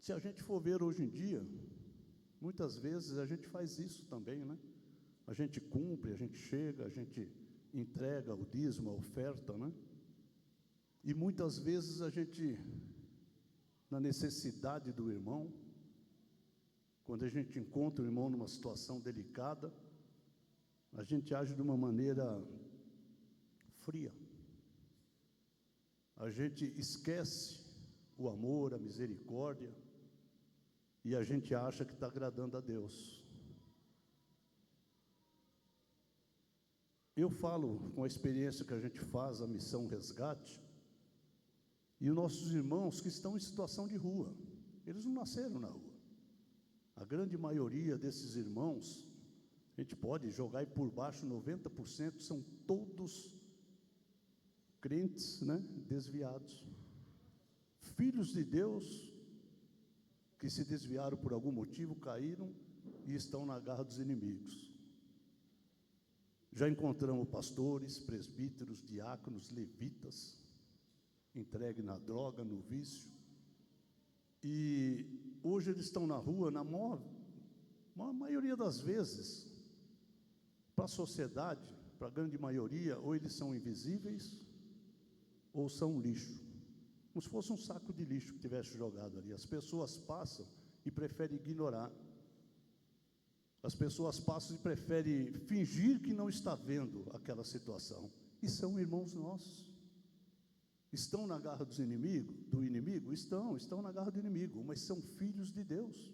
Se a gente for ver hoje em dia, muitas vezes a gente faz isso também, né? A gente cumpre, a gente chega, a gente entrega o dízimo, a oferta, né? E muitas vezes a gente, na necessidade do irmão, quando a gente encontra o irmão numa situação delicada, a gente age de uma maneira fria. A gente esquece o amor, a misericórdia, e a gente acha que está agradando a Deus. Eu falo com a experiência que a gente faz, a missão Resgate, e os nossos irmãos que estão em situação de rua, eles não nasceram na rua. A grande maioria desses irmãos, a gente pode jogar aí por baixo, 90% são todos crentes, né, desviados. Filhos de Deus, que se desviaram por algum motivo, caíram e estão na garra dos inimigos. Já encontramos pastores, presbíteros, diáconos, levitas, entregues na droga, no vício. E hoje eles estão na rua, na maior maioria das vezes, para a sociedade, para a grande maioria, ou eles são invisíveis, ou são lixo. Como se fosse um saco de lixo que tivesse jogado ali. As pessoas passam e preferem ignorar. As pessoas passam e preferem fingir que não está vendo aquela situação. E são irmãos nossos. Estão na garra do inimigo? Estão na garra do inimigo, mas são filhos de Deus.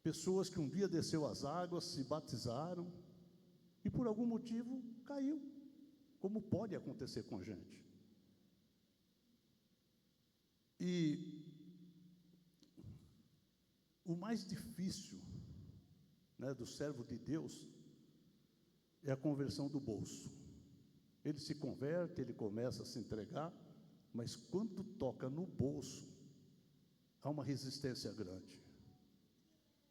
Pessoas que um dia desceu as águas, se batizaram, e por algum motivo caiu, como pode acontecer com a gente. E o mais difícil, né, do servo de Deus é a conversão do bolso. Ele se converte, ele começa a se entregar, mas quando toca no bolso, há uma resistência grande.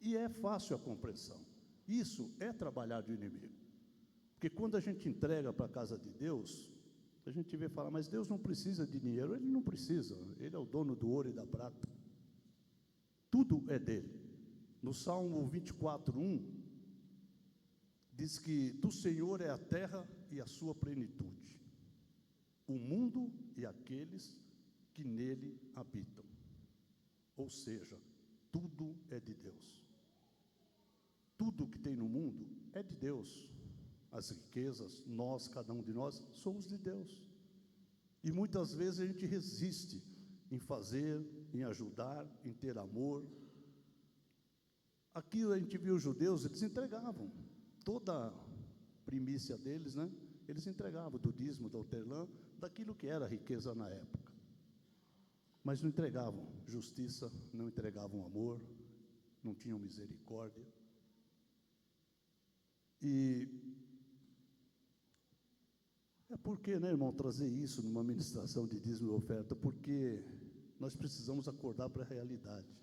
E é fácil a compreensão. Isso é trabalhar do inimigo. Porque quando a gente entrega para a casa de Deus, a gente vê falar, mas Deus não precisa de dinheiro. Ele não precisa, Ele é o dono do ouro e da prata. Tudo é dele. No Salmo 24:1, diz que do Senhor é a terra e a sua plenitude, o mundo e aqueles que nele habitam. Ou seja, tudo é de Deus. Tudo que tem no mundo é de Deus. As riquezas, nós, cada um de nós, somos de Deus. E muitas vezes a gente resiste em fazer, em ajudar, em ter amor. Aqui a gente viu os judeus, eles entregavam toda a primícia deles, né? Eles entregavam do dízimo, da hortelã, daquilo que era riqueza na época. Mas não entregavam justiça, não entregavam amor, não tinham misericórdia. E é porque, né, irmão, trazer isso numa ministração de dízimo e oferta, porque nós precisamos acordar para a realidade,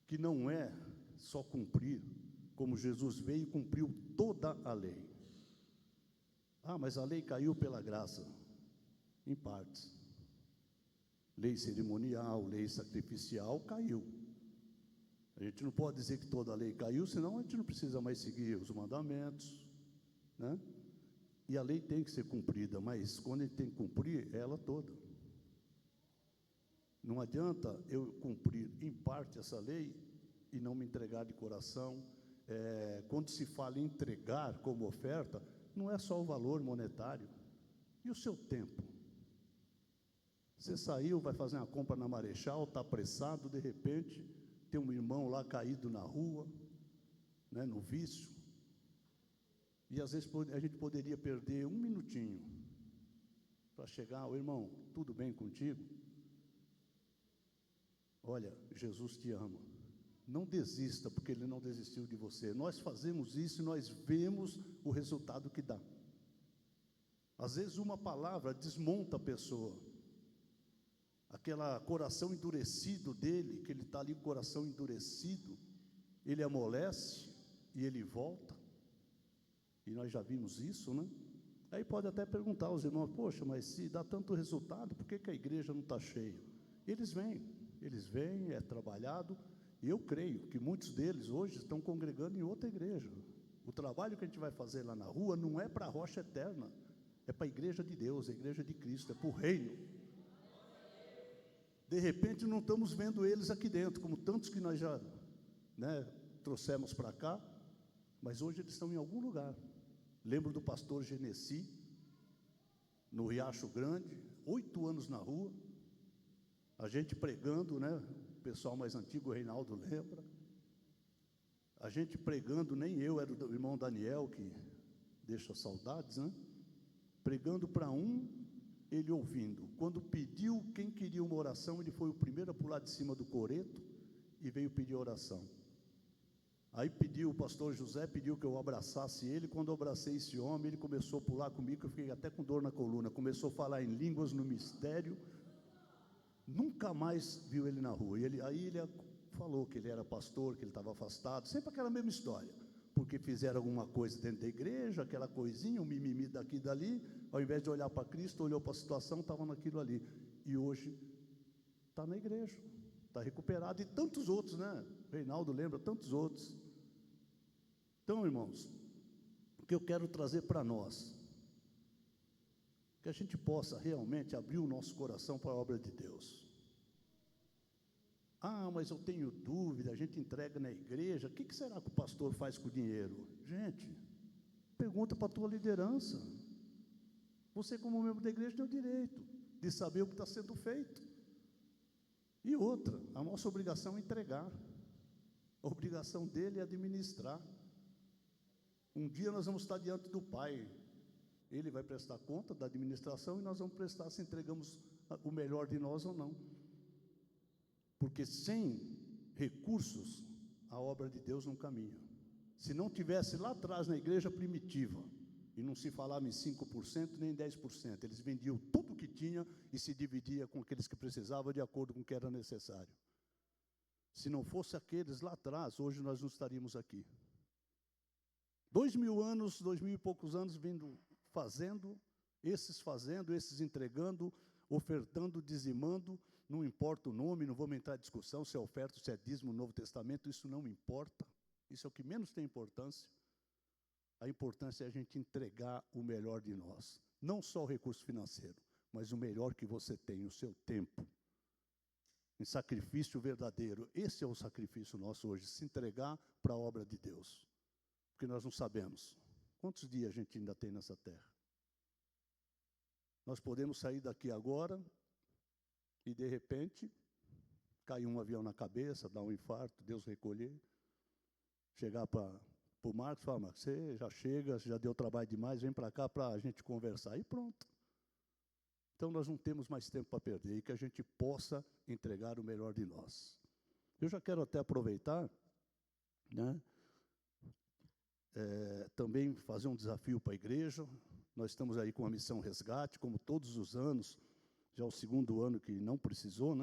que não é só cumprir, como Jesus veio e cumpriu toda a lei. Ah, mas a lei caiu pela graça, em partes. Lei cerimonial, lei sacrificial, caiu. A gente não pode dizer que toda a lei caiu, senão a gente não precisa mais seguir os mandamentos, né? E a lei tem que ser cumprida, mas quando a gente tem que cumprir, é ela toda. Não adianta eu cumprir em parte essa lei e não me entregar de coração. Quando se fala em entregar como oferta, não é só o valor monetário. E o seu tempo? Você saiu, vai fazer uma compra na Marechal, está apressado, de repente, tem um irmão lá caído na rua, né, no vício. E às vezes a gente poderia perder um minutinho para chegar, irmão, tudo bem contigo? Olha, Jesus te ama. Não desista, porque Ele não desistiu de você. Nós fazemos isso e nós vemos o resultado que dá. Às vezes uma palavra desmonta a pessoa. Aquele coração endurecido dele, que ele está ali com o coração endurecido, ele amolece e ele volta. E nós já vimos isso, né? Aí pode até perguntar aos irmãos, poxa, mas se dá tanto resultado, por que a igreja não está cheia? Eles vêm. eles vêm, é trabalhado, e eu creio que muitos deles hoje estão congregando em outra igreja. O trabalho que a gente vai fazer lá na rua não é para a rocha eterna, é para a igreja de Deus, a igreja de Cristo, é para o reino. De repente não estamos vendo eles aqui dentro, como tantos que nós já, trouxemos para cá, mas hoje eles estão em algum lugar. Lembro do pastor Genesi, no Riacho Grande, 8 anos na rua, a gente pregando, o pessoal mais antigo, o Reinaldo lembra, a gente pregando, nem eu, era o irmão Daniel, que deixa saudades, pregando para um, ele ouvindo. Quando pediu quem queria uma oração, ele foi o primeiro a pular de cima do coreto e veio pedir oração. Aí pediu, o pastor José pediu que eu abraçasse ele. Quando eu abracei esse homem, ele começou a pular comigo, eu fiquei até com dor na coluna, começou a falar em línguas no mistério, nunca mais viu ele na rua. Aí ele falou que ele era pastor, que ele estava afastado, sempre aquela mesma história, porque fizeram alguma coisa dentro da igreja, aquela coisinha, um mimimi daqui e dali, ao invés de olhar para Cristo, olhou para a situação, estava naquilo ali, e hoje está na igreja, está recuperado, e tantos outros, Reinaldo lembra, tantos outros. Então, irmãos, o que eu quero trazer para nós, que a gente possa realmente abrir o nosso coração para a obra de Deus. Ah, mas eu tenho dúvida, a gente entrega na igreja, o que será que o pastor faz com o dinheiro? Gente, pergunta para a tua liderança. Você, como membro da igreja, tem o direito de saber o que está sendo feito. E outra, a nossa obrigação é entregar. A obrigação dele é administrar. Um dia nós vamos estar diante do Pai. Ele vai prestar conta da administração e nós vamos prestar se entregamos o melhor de nós ou não. Porque sem recursos, a obra de Deus não caminha. Se não tivesse lá atrás na igreja primitiva, e não se falava em 5% nem 10%, eles vendiam tudo o que tinha e se dividia com aqueles que precisavam de acordo com o que era necessário. Se não fosse aqueles lá atrás, hoje nós não estaríamos aqui. 2000 anos, 2000 e poucos anos, fazendo, esses entregando, ofertando, dizimando, não importa o nome, não vamos entrar em discussão se é oferta, se é dízimo no Novo Testamento, isso não importa, isso é o que menos tem importância. A importância é a gente entregar o melhor de nós, não só o recurso financeiro, mas o melhor que você tem, o seu tempo, em sacrifício verdadeiro. Esse é o sacrifício nosso hoje, se entregar para a obra de Deus, porque nós não sabemos quantos dias a gente ainda tem nessa terra. Nós podemos sair daqui agora e, de repente, cair um avião na cabeça, dar um infarto, Deus recolher, chegar para o Marcos e falar: Marcos, você já chega, você já deu trabalho demais, vem para cá para a gente conversar, e pronto. Então, nós não temos mais tempo para perder, e que a gente possa entregar o melhor de nós. Eu já quero até aproveitar, também fazer um desafio para a igreja. Nós estamos aí com a missão Resgate, como todos os anos, já o segundo ano que não precisou,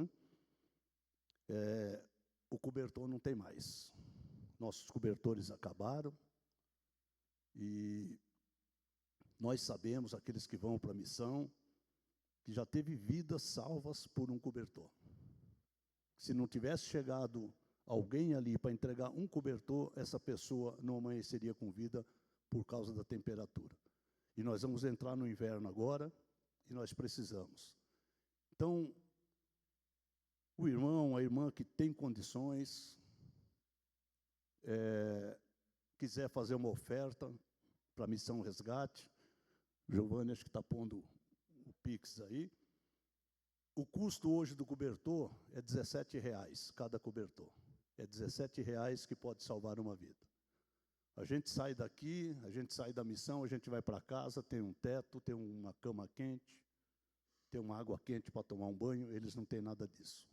o cobertor não tem mais. Nossos cobertores acabaram, e nós sabemos, aqueles que vão para a missão, que já teve vidas salvas por um cobertor. Se não tivesse chegado alguém ali para entregar um cobertor, essa pessoa não amanheceria com vida por causa da temperatura. E nós vamos entrar no inverno agora, e nós precisamos. Então, o irmão, a irmã que tem condições, quiser fazer uma oferta para a missão Resgate, Giovanni acho que está pondo o Pix aí. O custo hoje do cobertor é R$17 cada cobertor. É R$17 que pode salvar uma vida. A gente sai daqui, a gente sai da missão, a gente vai para casa, tem um teto, tem uma cama quente, tem uma água quente para tomar um banho, eles não têm nada disso.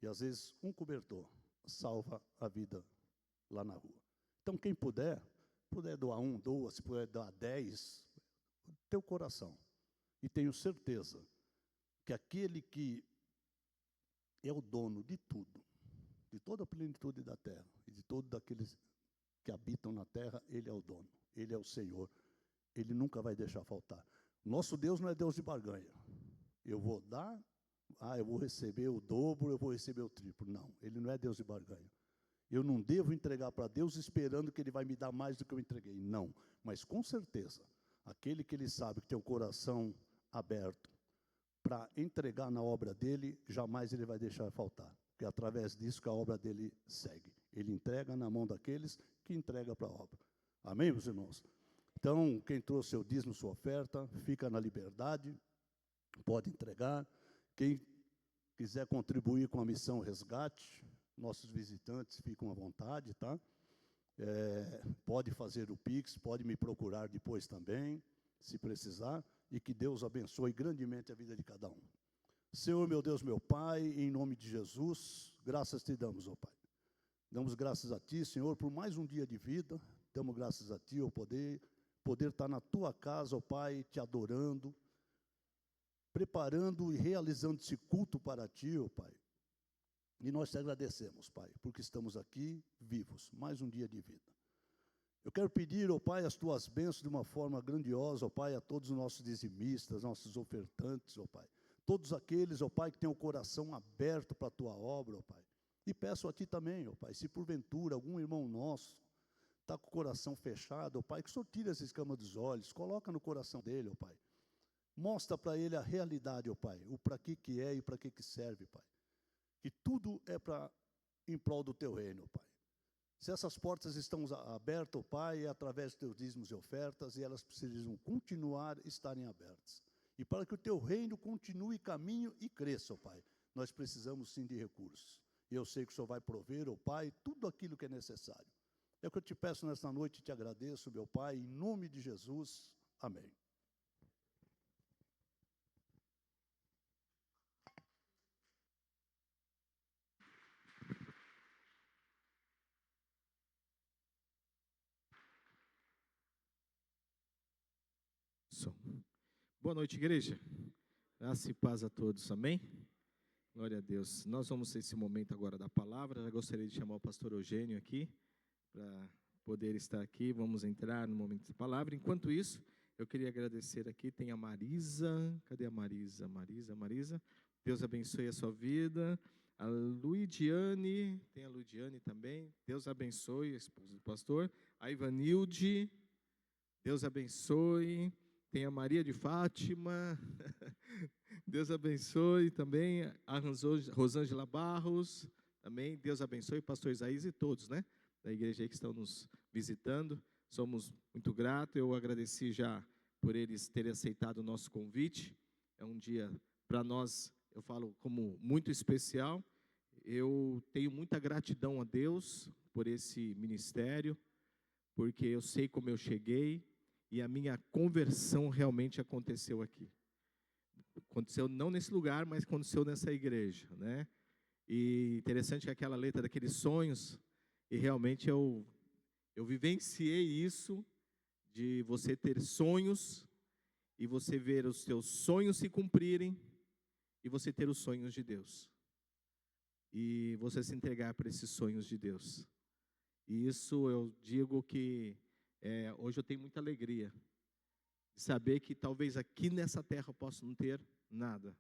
E, às vezes, um cobertor salva a vida lá na rua. Então, quem puder doar um, doa, se puder dar 10, teu coração. E tenho certeza que aquele que é o dono de tudo, de toda a plenitude da terra, e de todos aqueles que habitam na terra, ele é o dono, ele é o Senhor, ele nunca vai deixar faltar. Nosso Deus não é Deus de barganha. Eu vou dar, eu vou receber o dobro, eu vou receber o triplo. Não, Ele não é Deus de barganha. Eu não devo entregar para Deus esperando que Ele vai me dar mais do que eu entreguei. Não, mas com certeza, aquele que Ele sabe que tem o coração aberto para entregar na obra dEle, jamais Ele vai deixar faltar. Porque é através disso que a obra dEle segue. Ele entrega na mão daqueles que entregam para a obra. Amém, meus irmãos? Então, quem trouxe seu dízimo, sua oferta, fica na liberdade, pode entregar. Quem quiser contribuir com a missão Resgate, nossos visitantes ficam à vontade, tá? Pode fazer o Pix, pode me procurar depois também, se precisar, e que Deus abençoe grandemente a vida de cada um. Senhor, meu Deus, meu Pai, em nome de Jesus, graças te damos, ó Pai. Damos graças a Ti, Senhor, por mais um dia de vida, damos graças a Ti, ó poder estar na Tua casa, ó Pai, Te adorando, preparando e realizando esse culto para Ti, ó Pai. E nós te agradecemos, Pai, porque estamos aqui vivos, mais um dia de vida. Eu quero pedir, ó Pai, as Tuas bênçãos de uma forma grandiosa, ó Pai, a todos os nossos dizimistas, nossos ofertantes, ó Pai. Todos aqueles, ó Pai, que têm o coração aberto para a Tua obra, ó Pai. E peço a Ti também, ó Pai, se porventura algum irmão nosso está com o coração fechado, ó Pai, que o Senhor tire essa escama dos olhos, coloca no coração dele, ó Pai. Mostra para ele a realidade, ó Pai, o para que é e para que serve, Pai. Que tudo é em prol do Teu reino, Pai. Se essas portas estão abertas, ó Pai, é através dos Teus dízimos e ofertas, e elas precisam continuar estarem abertas. E para que o Teu reino continue caminho e cresça, ó Pai, nós precisamos sim de recursos. E eu sei que o Senhor vai prover, ó Pai, tudo aquilo que é necessário. É o que eu te peço nesta noite e te agradeço, meu Pai, em nome de Jesus. Amém. Boa noite, igreja. Graça e paz a todos, amém? Glória a Deus. Nós vamos ter esse momento agora da palavra. Já gostaria de chamar o pastor Eugênio aqui, para poder estar aqui. Vamos entrar no momento da palavra. Enquanto isso, eu queria agradecer aqui, tem a Marisa. Cadê a Marisa? Marisa. Deus abençoe a sua vida. A Luidiane, tem a Luidiane também. Deus abençoe, a esposa do pastor. A Ivanilde, Deus abençoe. Tem a Maria de Fátima, Deus abençoe também, a Rosângela Barros, também, Deus abençoe, pastor Isaías e todos, né, da igreja aí que estão nos visitando, somos muito gratos, eu agradeci já por eles terem aceitado o nosso convite, é um dia para nós, eu falo como muito especial, eu tenho muita gratidão a Deus por esse ministério, porque eu sei como eu cheguei, e a minha conversão realmente aconteceu aqui. Aconteceu não nesse lugar, mas aconteceu nessa igreja, né? E interessante que aquela letra daqueles sonhos, e realmente eu vivenciei isso, de você ter sonhos, e você ver os seus sonhos se cumprirem, e você ter os sonhos de Deus. E você se entregar para esses sonhos de Deus. E isso eu digo que hoje eu tenho muita alegria de saber que talvez aqui nessa terra eu possa não ter nada,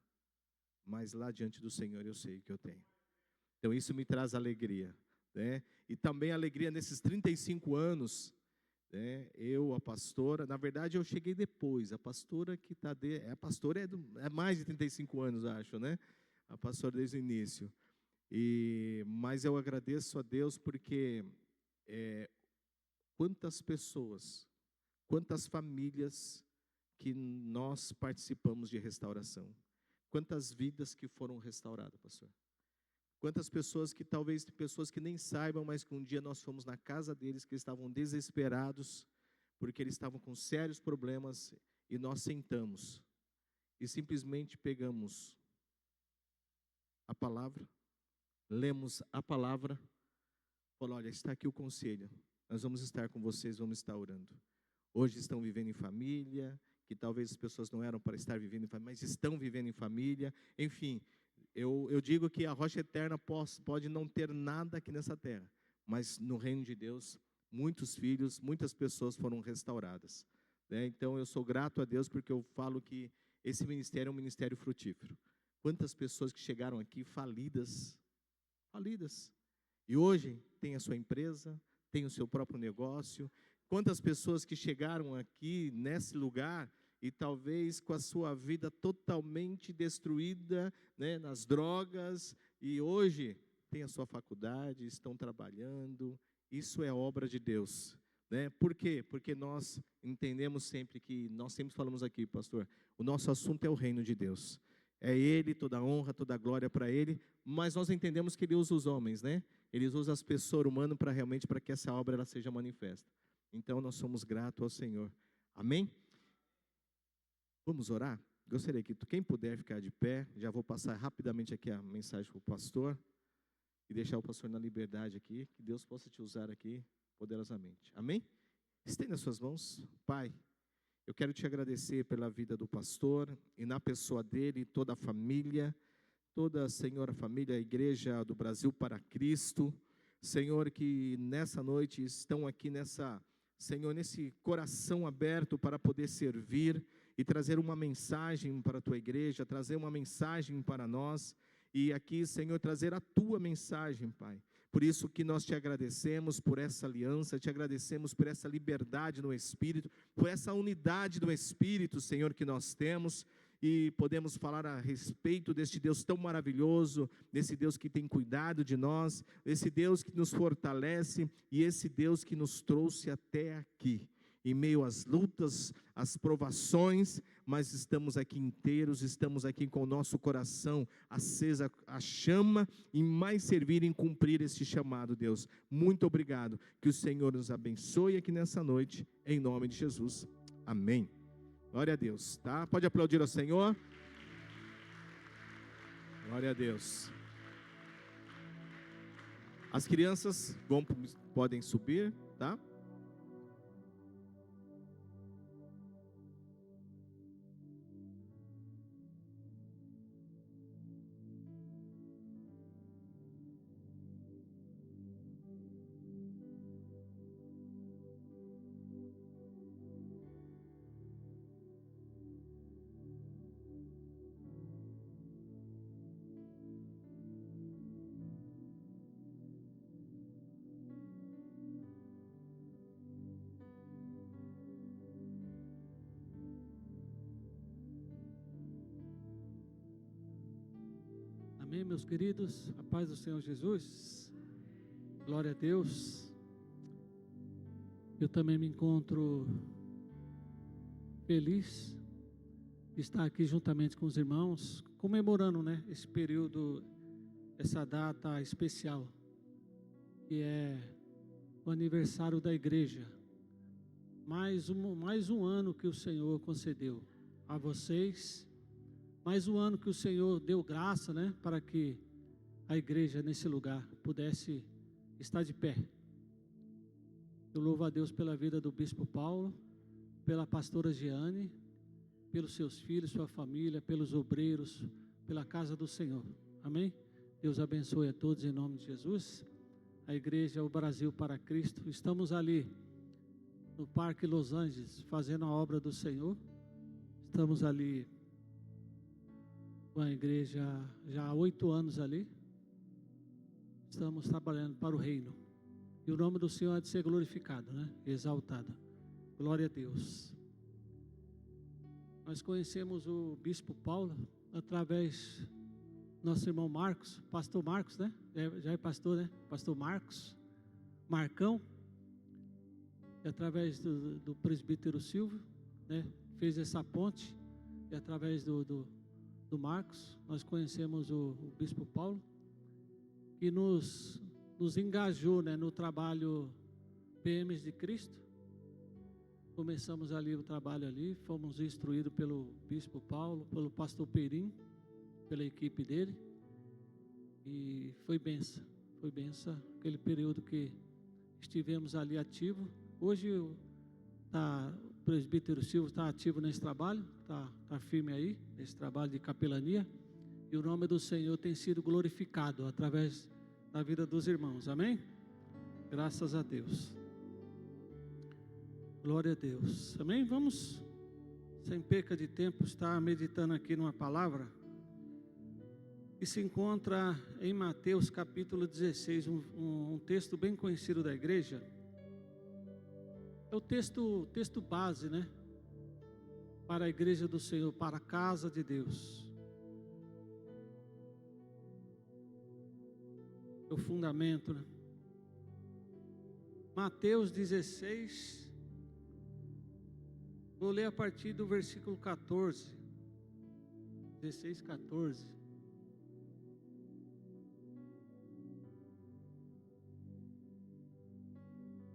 mas lá diante do Senhor eu sei que eu tenho. Então isso me traz alegria, né? E também alegria nesses 35 anos, né? A pastora, na verdade eu cheguei depois, a pastora que está, a pastora é mais de 35 anos, acho, né? A pastora desde o início. Mas eu agradeço a Deus porque quantas pessoas, quantas famílias que nós participamos de restauração, quantas vidas que foram restauradas, pastor. Quantas pessoas que talvez, pessoas que nem saibam, mas que um dia nós fomos na casa deles, que eles estavam desesperados, porque eles estavam com sérios problemas, e nós sentamos, e simplesmente pegamos a palavra, lemos a palavra, falou, olha, está aqui o conselho, nós vamos estar com vocês, vamos estar orando. Hoje estão vivendo em família, que talvez as pessoas não eram para estar vivendo em família, mas estão vivendo em família. Enfim, eu digo que a rocha eterna pode não ter nada aqui nessa terra, mas no reino de Deus, muitos filhos, muitas pessoas foram restauradas, né? Então eu sou grato a Deus porque eu falo que esse ministério é um ministério frutífero. Quantas pessoas que chegaram aqui falidas, e hoje tem a sua empresa, tem o seu próprio negócio. Quantas pessoas que chegaram aqui nesse lugar e talvez com a sua vida totalmente destruída, né, nas drogas, e hoje tem a sua faculdade, estão trabalhando. Isso é obra de Deus, né? Por quê? Porque nós entendemos sempre que, nós sempre falamos aqui, pastor, o nosso assunto é o reino de Deus. É Ele, toda a honra, toda a glória para Ele, mas nós entendemos que Ele usa os homens, né? Ele usa as pessoas humanas para realmente, para que essa obra ela seja manifesta. Então nós somos gratos ao Senhor. Amém? Vamos orar? Gostaria que quem puder ficar de pé, já vou passar rapidamente aqui a mensagem para o pastor, e deixar o pastor na liberdade aqui, que Deus possa te usar aqui poderosamente. Amém? Estenda as suas mãos. Pai, eu quero te agradecer pela vida do pastor, e na pessoa dele, toda a família, toda, Senhor, a família, a igreja do Brasil para Cristo, Senhor, que nessa noite estão aqui Senhor, nesse coração aberto para poder servir e trazer uma mensagem para a tua igreja, trazer uma mensagem para nós, e aqui, Senhor, trazer a tua mensagem, Pai. Por isso que nós te agradecemos por essa aliança, te agradecemos por essa liberdade no Espírito, por essa unidade do Espírito, Senhor, que nós temos, e podemos falar a respeito deste Deus tão maravilhoso, desse Deus que tem cuidado de nós, desse Deus que nos fortalece, e esse Deus que nos trouxe até aqui, em meio às lutas, às provações, mas estamos aqui inteiros, estamos aqui com o nosso coração acesa, a chama, e mais servir em cumprir este chamado, Deus. Muito obrigado, que o Senhor nos abençoe aqui nessa noite, em nome de Jesus. Amém. Glória a Deus, tá? Pode aplaudir ao Senhor. Glória a Deus. As crianças podem subir, tá? Amém, meus queridos, a paz do Senhor Jesus, glória a Deus. Eu também me encontro feliz de estar aqui juntamente com os irmãos, comemorando, né, esse período, essa data especial, que é o aniversário da igreja. Mais um ano que o Senhor concedeu a vocês, mais um ano que o Senhor deu graça, né, para que a igreja nesse lugar pudesse estar de pé. Eu louvo a Deus pela vida do Bispo Paulo, pela pastora Giane, pelos seus filhos, sua família, pelos obreiros, pela casa do Senhor. Amém? Deus abençoe a todos em nome de Jesus. A igreja, o Brasil para Cristo. Estamos ali no Parque Los Angeles, fazendo a obra do Senhor. Estamos ali com a igreja já há 8 anos ali. Estamos trabalhando para o reino. E o nome do Senhor há de ser glorificado, né? Exaltado. Glória a Deus. Nós conhecemos o Bispo Paulo através do nosso irmão Marcos, pastor Marcos, né? Já é pastor, né? Pastor Marcos, Marcão. E através do presbítero Silvio, né? Fez essa ponte. E através do Marcos, nós conhecemos o Bispo Paulo, que nos engajou, né, no trabalho PMs de Cristo. Começamos ali o trabalho ali, fomos instruídos pelo Bispo Paulo, pelo pastor Perim, pela equipe dele, e foi benção, aquele período que estivemos ali ativo. Hoje o presbítero Silvio está ativo nesse trabalho, está firme aí, nesse trabalho de capelania, e o nome do Senhor tem sido glorificado através da vida dos irmãos, amém? Graças a Deus, glória a Deus, amém? Vamos, sem perca de tempo, estar meditando aqui numa palavra que se encontra em Mateus capítulo 16, um texto bem conhecido da igreja. É o texto base, né? Para a igreja do Senhor, para a casa de Deus. É o fundamento, né? Mateus 16, vou ler a partir do versículo 14. 16, 14.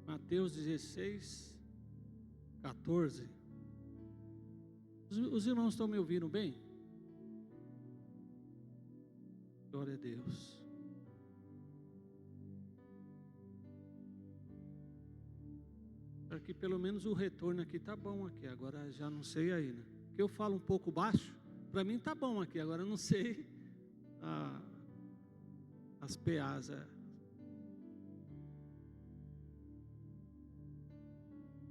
Mateus 16, 14. Os irmãos estão me ouvindo bem? Glória a Deus. Aqui pelo menos o retorno aqui tá bom aqui. Agora já não sei aí, né? Porque eu falo um pouco baixo. Para mim tá bom aqui. Agora eu não sei as PAs.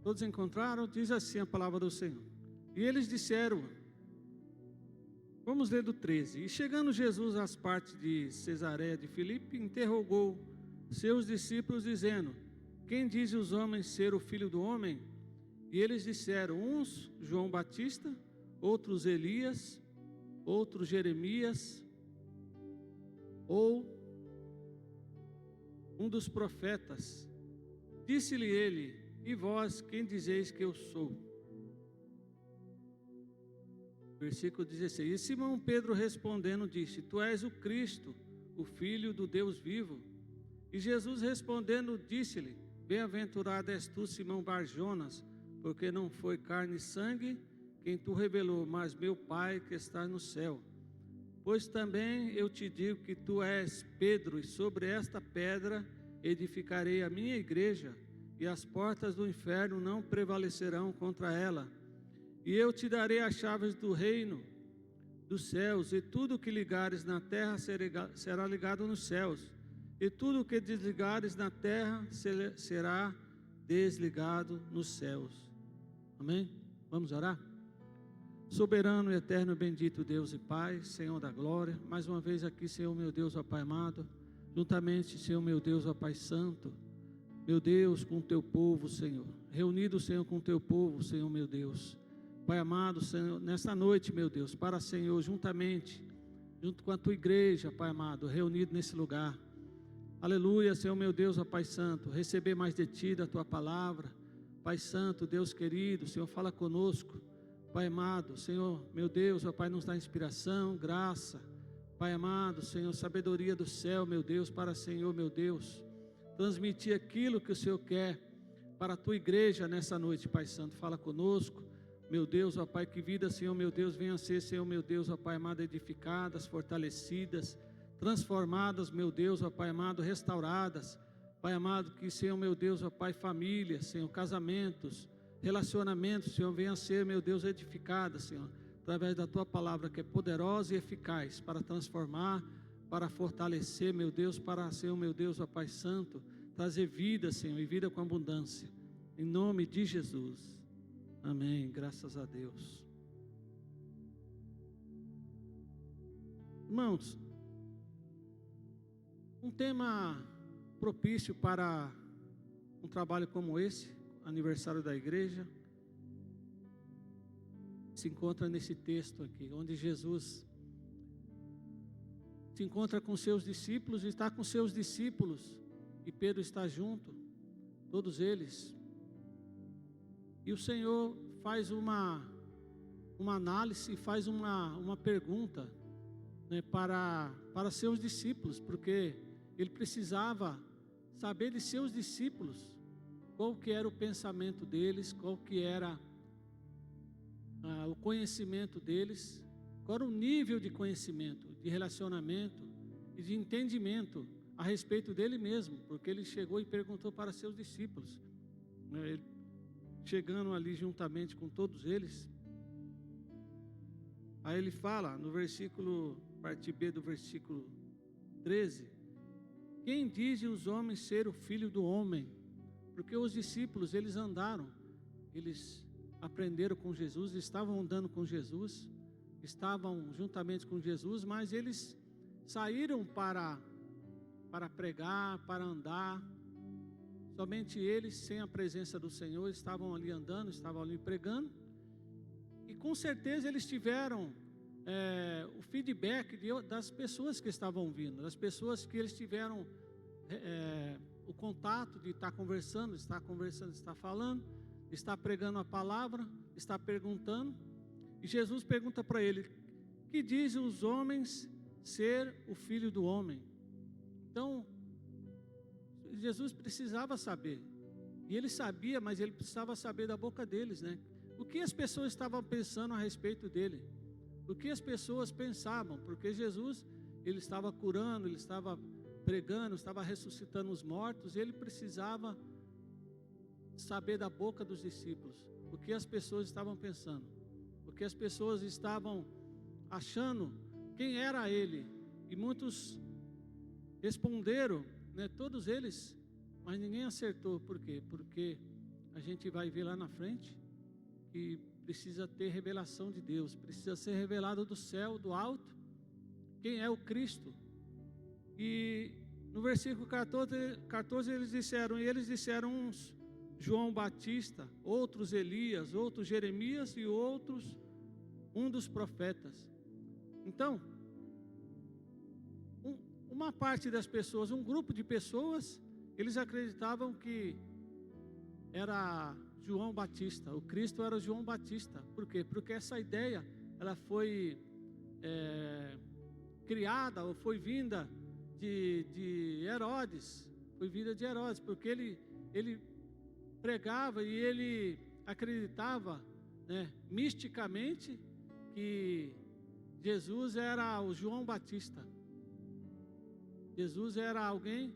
Todos encontraram? Diz assim a palavra do Senhor. E eles disseram, vamos ler do 13. E chegando Jesus às partes de Cesareia de Filipe, interrogou seus discípulos, dizendo: quem diz os homens ser o Filho do Homem? E eles disseram, uns João Batista, outros Elias, outros Jeremias, ou um dos profetas. Disse-lhe ele: e vós, quem dizeis que eu sou? Versículo 16. E Simão Pedro respondendo disse: tu és o Cristo, o Filho do Deus vivo. E Jesus respondendo disse-lhe: bem-aventurado és tu, Simão Bar-Jonas, porque não foi carne e sangue quem tu revelou, mas meu Pai que está no céu. Pois também eu te digo que tu és Pedro, e sobre esta pedra edificarei a minha igreja, e as portas do inferno não prevalecerão contra ela. E eu te darei as chaves do reino dos céus, e tudo que ligares na terra será ligado nos céus, e tudo que desligares na terra será desligado nos céus. Amém? Vamos orar? Soberano, eterno, bendito Deus e Pai, Senhor da glória, mais uma vez aqui, Senhor meu Deus, ó Pai amado, juntamente, Senhor meu Deus, ó Pai santo, meu Deus, com o teu povo, Senhor, reunido, Senhor, com o teu povo, Senhor meu Deus, Pai amado, Senhor, nesta noite, meu Deus, para, Senhor, juntamente, junto com a tua igreja, Pai amado, reunido nesse lugar, aleluia, Senhor meu Deus, ó Pai santo, receber mais de ti, da tua palavra, Pai santo, Deus querido, Senhor, fala conosco, Pai amado, Senhor, meu Deus, ó Pai, nos dá inspiração, graça, Pai amado, Senhor, sabedoria do céu, meu Deus, para, Senhor, meu Deus, transmitir aquilo que o Senhor quer para a tua igreja nessa noite, Pai santo, fala conosco, meu Deus, ó Pai, que vida, Senhor, meu Deus, venha a ser, Senhor, meu Deus, ó Pai amado, edificadas, fortalecidas, transformadas, meu Deus, ó Pai amado, restauradas, Pai amado, que, Senhor, meu Deus, ó Pai, famílias, Senhor, casamentos, relacionamentos, Senhor, venha a ser, meu Deus, edificadas, Senhor, através da tua palavra que é poderosa e eficaz para transformar, para fortalecer, meu Deus, para, Senhor, meu Deus, ó Pai santo, trazer vida, Senhor, e vida com abundância, em nome de Jesus, amém, graças a Deus. Irmãos, um tema propício para um trabalho como esse, aniversário da igreja, se encontra nesse texto aqui, onde Jesus se encontra com seus discípulos, e está com seus discípulos, e Pedro está junto, todos eles, e o Senhor faz uma análise, faz uma pergunta, né, para seus discípulos, porque ele precisava saber de seus discípulos, qual que era o pensamento deles, qual que era o conhecimento deles, qual era o nível de conhecimento, de relacionamento e de entendimento a respeito dele mesmo, porque ele chegou e perguntou para seus discípulos, né, ele, chegando ali juntamente com todos eles, aí ele fala no versículo, parte B do versículo 13, quem dizem os homens ser o Filho do Homem? Porque os discípulos, eles andaram, eles aprenderam com Jesus, estavam andando com Jesus, estavam juntamente com Jesus, mas eles saíram para pregar, para andar. Somente eles, sem a presença do Senhor, estavam ali andando, estavam ali pregando. E com certeza eles tiveram o feedback das pessoas que estavam vindo, das pessoas que eles tiveram o contato de estar conversando, estar falando, estar pregando a palavra, estar perguntando. E Jesus pergunta para ele: que dizem os homens ser o Filho do Homem? Então, Jesus precisava saber, e ele sabia, mas ele precisava saber da boca deles, né? O que as pessoas estavam pensando a respeito dele, o que as pessoas pensavam, porque Jesus, ele estava curando, ele estava pregando, estava ressuscitando os mortos, e ele precisava saber da boca dos discípulos, o que as pessoas estavam pensando, o que as pessoas estavam achando, quem era ele. E muitos responderam, né, todos eles, mas ninguém acertou. Por quê? Porque a gente vai ver lá na frente que precisa ter revelação de Deus, precisa ser revelado do céu, do alto, quem é o Cristo. E no versículo 14 eles disseram uns João Batista, outros Elias, outros Jeremias e outros um dos profetas. Então, uma parte das pessoas, um grupo de pessoas, eles acreditavam que era João Batista, o Cristo era João Batista. Por quê? Porque essa ideia, ela foi criada, ou foi vinda de Herodes, porque ele pregava e ele acreditava, né, misticamente, que Jesus era o João Batista. Jesus era alguém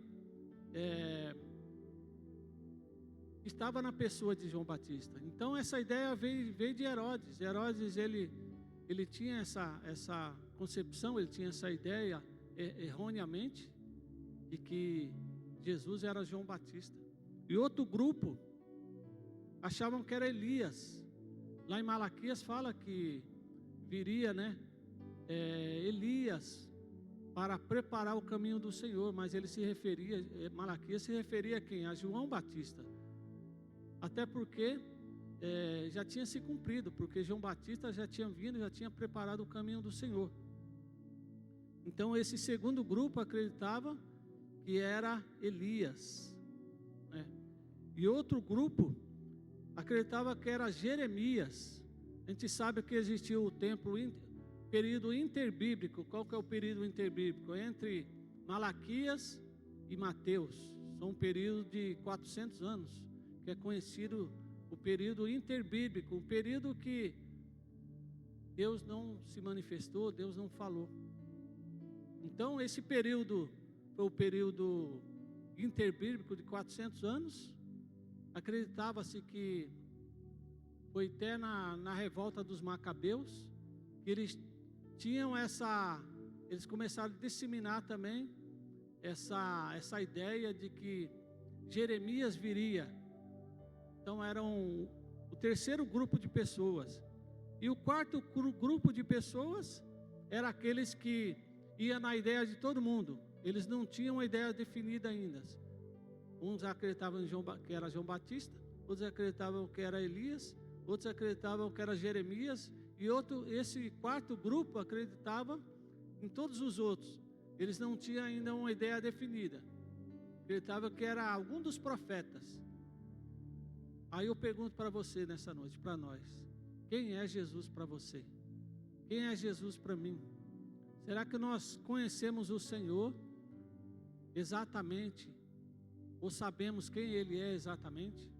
que estava na pessoa de João Batista. Então essa ideia veio de Herodes. Herodes ele tinha essa concepção, ele tinha essa ideia erroneamente de que Jesus era João Batista. E outro grupo achavam que era Elias. Lá em Malaquias fala que viria, né, Elias para preparar o caminho do Senhor, mas ele Malaquias se referia a quem? A João Batista. Até porque já tinha se cumprido, porque João Batista já tinha vindo, já tinha preparado o caminho do Senhor. Então esse segundo grupo acreditava que era Elias, né? E outro grupo acreditava que era Jeremias. A gente sabe que existiu o período interbíblico. Qual que é o período interbíblico? Entre Malaquias e Mateus. São um período de 400 anos, que é conhecido o período interbíblico, um período que Deus não se manifestou, Deus não falou. Então esse período foi o período interbíblico de 400 anos. Acreditava-se que foi até na revolta dos Macabeus que eles tinham eles começaram a disseminar também essa ideia de que Jeremias viria. Então eram o terceiro grupo de pessoas. E o quarto grupo de pessoas era aqueles que iam na ideia de todo mundo. Eles não tinham uma ideia definida ainda. Uns acreditavam que era João Batista, outros acreditavam que era Elias, outros acreditavam que era Jeremias, e esse quarto grupo acreditava em todos os outros. Eles não tinham ainda uma ideia definida. Acreditavam que era algum dos profetas. Aí eu pergunto para você nessa noite, para nós: quem é Jesus para você? Quem é Jesus para mim? Será que nós conhecemos o Senhor exatamente? Ou sabemos quem Ele é exatamente?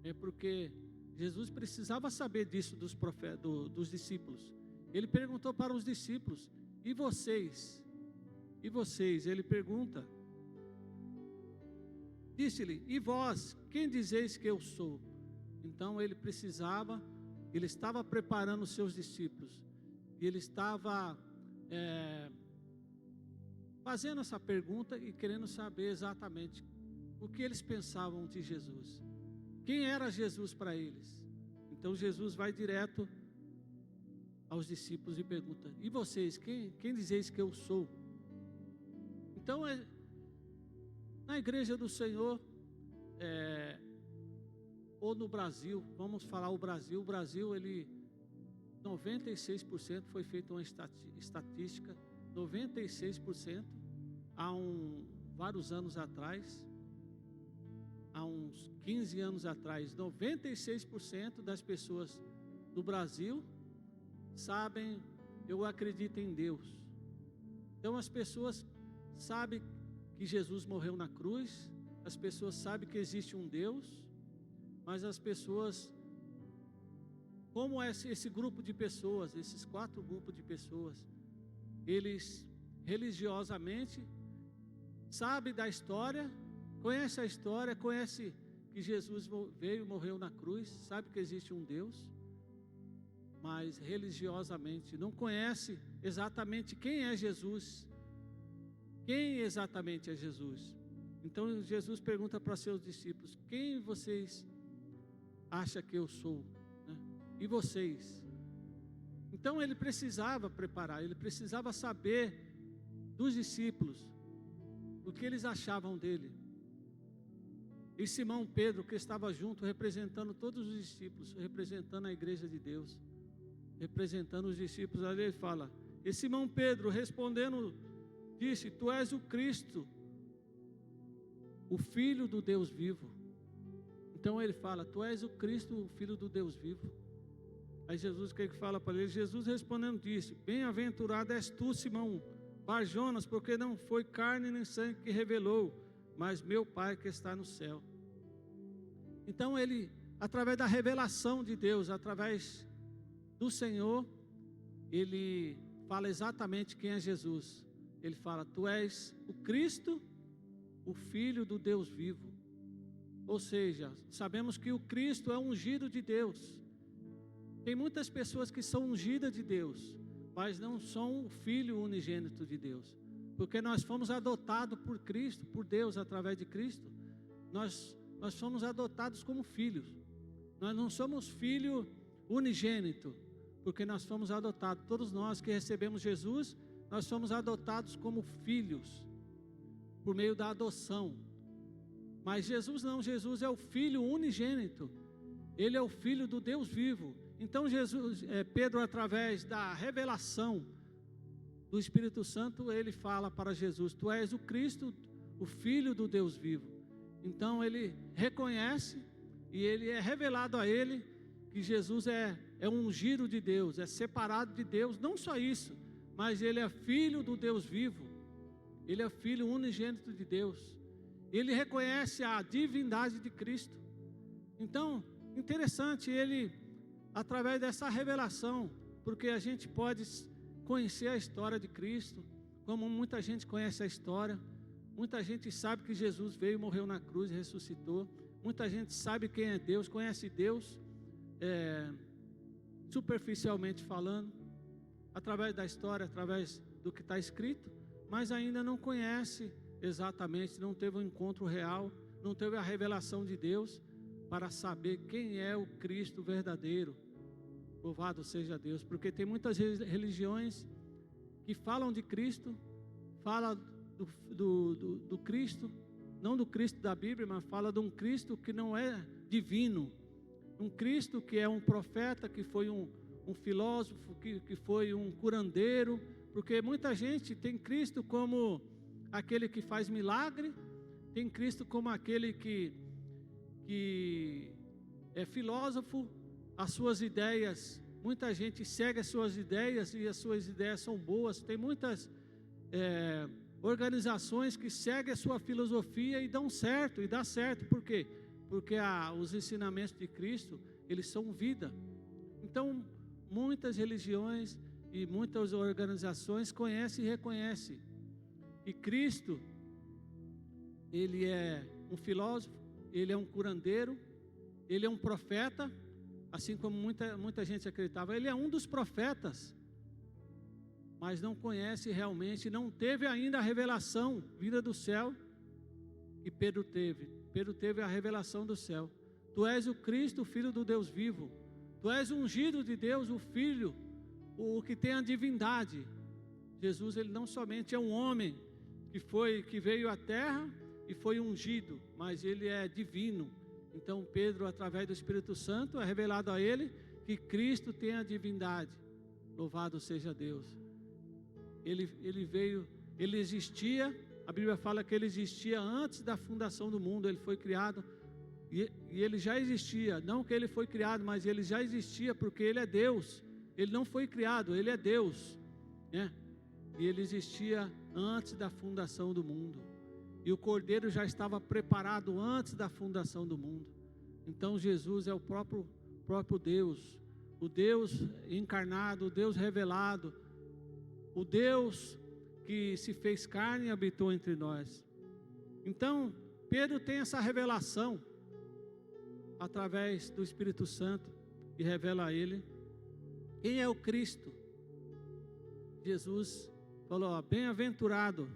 É porque Jesus precisava saber disso dos discípulos. Ele perguntou para os discípulos: e vocês? E vocês? Ele pergunta. Disse-lhe: e vós, quem dizeis que eu sou? Então ele estava preparando os seus discípulos. E ele estava fazendo essa pergunta e querendo saber exatamente o que eles pensavam de Jesus. Quem era Jesus para eles? Então Jesus vai direto aos discípulos e pergunta: e vocês, quem dizeis que eu sou? Então, na igreja do Senhor, ou no Brasil, vamos falar o Brasil, ele 96% foi feita uma estatística, 96% há vários anos atrás, há uns 15 anos atrás, 96% das pessoas do Brasil sabem, eu acredito em Deus. Então as pessoas sabem que Jesus morreu na cruz, as pessoas sabem que existe um Deus, mas as pessoas, como esse grupo de pessoas, esses 4 grupos de pessoas, eles religiosamente sabem da história, conhecem a história, conhecem que Jesus veio e morreu na cruz, sabe que existe um Deus, mas religiosamente não conhece exatamente quem é Jesus. Quem exatamente é Jesus? Então Jesus pergunta para seus discípulos: quem vocês acham que eu sou? Né? E vocês? Então ele precisava preparar, ele precisava saber dos discípulos o que eles achavam dele. E Simão Pedro, que estava junto, representando todos os discípulos, representando a igreja de Deus, representando os discípulos, ali ele fala, e Simão Pedro respondendo, disse: tu és o Cristo, o Filho do Deus vivo. Então ele fala: tu és o Cristo, o Filho do Deus vivo. Aí Jesus, o que fala para ele? Jesus respondendo disse: bem-aventurado és tu, Simão Bar-Jonas, porque não foi carne nem sangue que revelou, mas meu Pai que está no céu. Então ele, através da revelação de Deus, através do Senhor, ele fala exatamente quem é Jesus. Ele fala: tu és o Cristo, o Filho do Deus vivo. Ou seja, sabemos que o Cristo é ungido de Deus. Tem muitas pessoas que são ungidas de Deus, mas não são o Filho unigênito de Deus. Porque nós fomos adotados por Cristo, por Deus, através de Cristo. Nós fomos adotados como filhos. Nós não somos filho unigênito, porque nós fomos adotados. Todos nós que recebemos Jesus, nós somos adotados como filhos, por meio da adoção. Mas Jesus não, Jesus é o Filho unigênito. Ele é o Filho do Deus vivo. Então Pedro, através da revelação do Espírito Santo, ele fala para Jesus: tu és o Cristo, o Filho do Deus vivo. Então ele reconhece e ele é revelado a ele que Jesus é um ungido de Deus, é separado de Deus. Não só isso, mas ele é Filho do Deus vivo. Ele é Filho unigênito de Deus. Ele reconhece a divindade de Cristo. Então, interessante, ele, através dessa revelação, porque a gente pode conhecer a história de Cristo, como muita gente conhece a história, muita gente sabe que Jesus veio, morreu na cruz e ressuscitou, muita gente sabe quem é Deus, conhece Deus, superficialmente falando, através da história, através do que está escrito, mas ainda não conhece exatamente, não teve um encontro real, não teve a revelação de Deus para saber quem é o Cristo verdadeiro. Louvado seja Deus, porque tem muitas religiões que falam de Cristo, falam do Cristo, não do Cristo da Bíblia, mas fala de um Cristo que não é divino, um Cristo que é um profeta, que foi um filósofo, que foi um curandeiro, porque muita gente tem Cristo como aquele que faz milagre, tem Cristo como aquele que é filósofo, as suas ideias, muita gente segue as suas ideias e as suas ideias são boas. Tem muitas organizações que seguem a sua filosofia e dão certo, e dá certo. Por quê? Porque os ensinamentos de Cristo, eles são vida. Então, muitas religiões e muitas organizações conhecem e reconhecem que Cristo, ele é um filósofo, ele é um curandeiro, ele é um profeta, assim como muita gente acreditava. Ele é um dos profetas, mas não conhece realmente, não teve ainda a revelação vinda do céu que Pedro teve. Pedro teve a revelação do céu. Tu és o Cristo, o Filho do Deus vivo. Tu és o ungido de Deus, o Filho, o que tem a divindade. Jesus, ele não somente é um homem que veio à terra e foi ungido, mas ele é divino. Então Pedro, através do Espírito Santo, é revelado a ele que Cristo tem a divindade. Louvado seja Deus. Ele veio, ele existia, a Bíblia fala que ele existia antes da fundação do mundo, ele foi criado e ele já existia, não que ele foi criado, mas ele já existia porque ele é Deus. Ele não foi criado, ele é Deus, né? E ele existia antes da fundação do mundo. E o Cordeiro já estava preparado antes da fundação do mundo. Então Jesus é o próprio Deus, o Deus encarnado, o Deus revelado, o Deus que se fez carne e habitou entre nós. Então Pedro tem essa revelação através do Espírito Santo e revela a ele quem é o Cristo. Jesus falou: bem-aventurado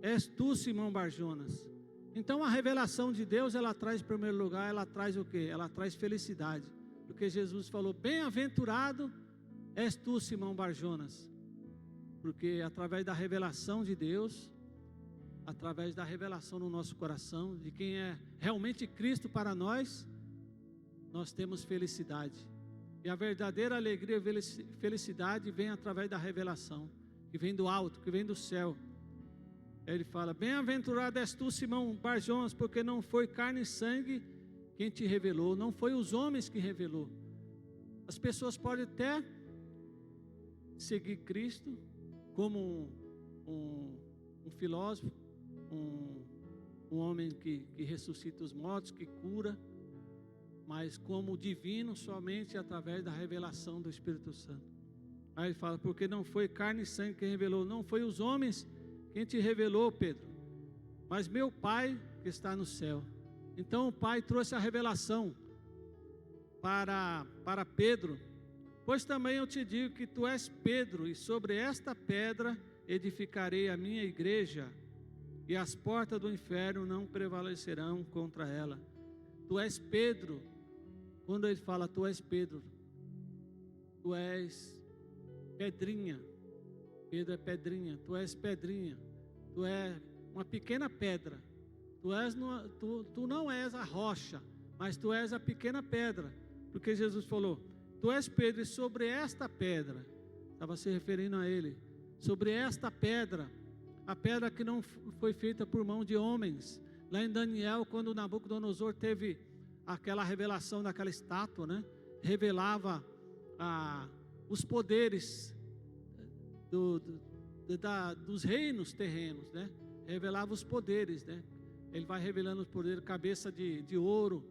és tu, Simão Barjonas. Então a revelação de Deus, ela traz, em primeiro lugar, ela traz o quê? Ela traz felicidade, porque Jesus falou: bem-aventurado és tu, Simão Barjonas, porque através da revelação de Deus, através da revelação no nosso coração, de quem é realmente Cristo para nós, nós temos felicidade. E a verdadeira alegria e felicidade vem através da revelação, que vem do alto, que vem do céu. Ele fala: bem-aventurado és tu, Simão Barjonas, porque não foi carne e sangue quem te revelou, não foi os homens que revelou. As pessoas podem até seguir Cristo como um filósofo, um homem que ressuscita os mortos, que cura, mas como divino somente através da revelação do Espírito Santo. Aí ele fala: porque não foi carne e sangue quem revelou, não foi os homens quem te revelou, Pedro, mas meu Pai que está no céu. Então o Pai trouxe a revelação para Pedro: pois também eu te digo que tu és Pedro, e sobre esta pedra edificarei a minha igreja, e as portas do inferno não prevalecerão contra ela. Tu és Pedro. Quando ele fala tu és Pedro, tu és pedrinha. Pedro é pedrinha, tu és pedrinha, tu és uma pequena pedra, tu não és a rocha, mas tu és a pequena pedra, porque Jesus falou: tu és Pedro, e sobre esta pedra, estava se referindo a ele, sobre esta pedra, a pedra que não foi feita por mão de homens. Lá em Daniel, quando Nabucodonosor teve aquela revelação daquela estátua, né? Revelava os poderes dos reinos terrenos, né? Revelava os poderes, né? Ele vai revelando os poderes: cabeça de ouro,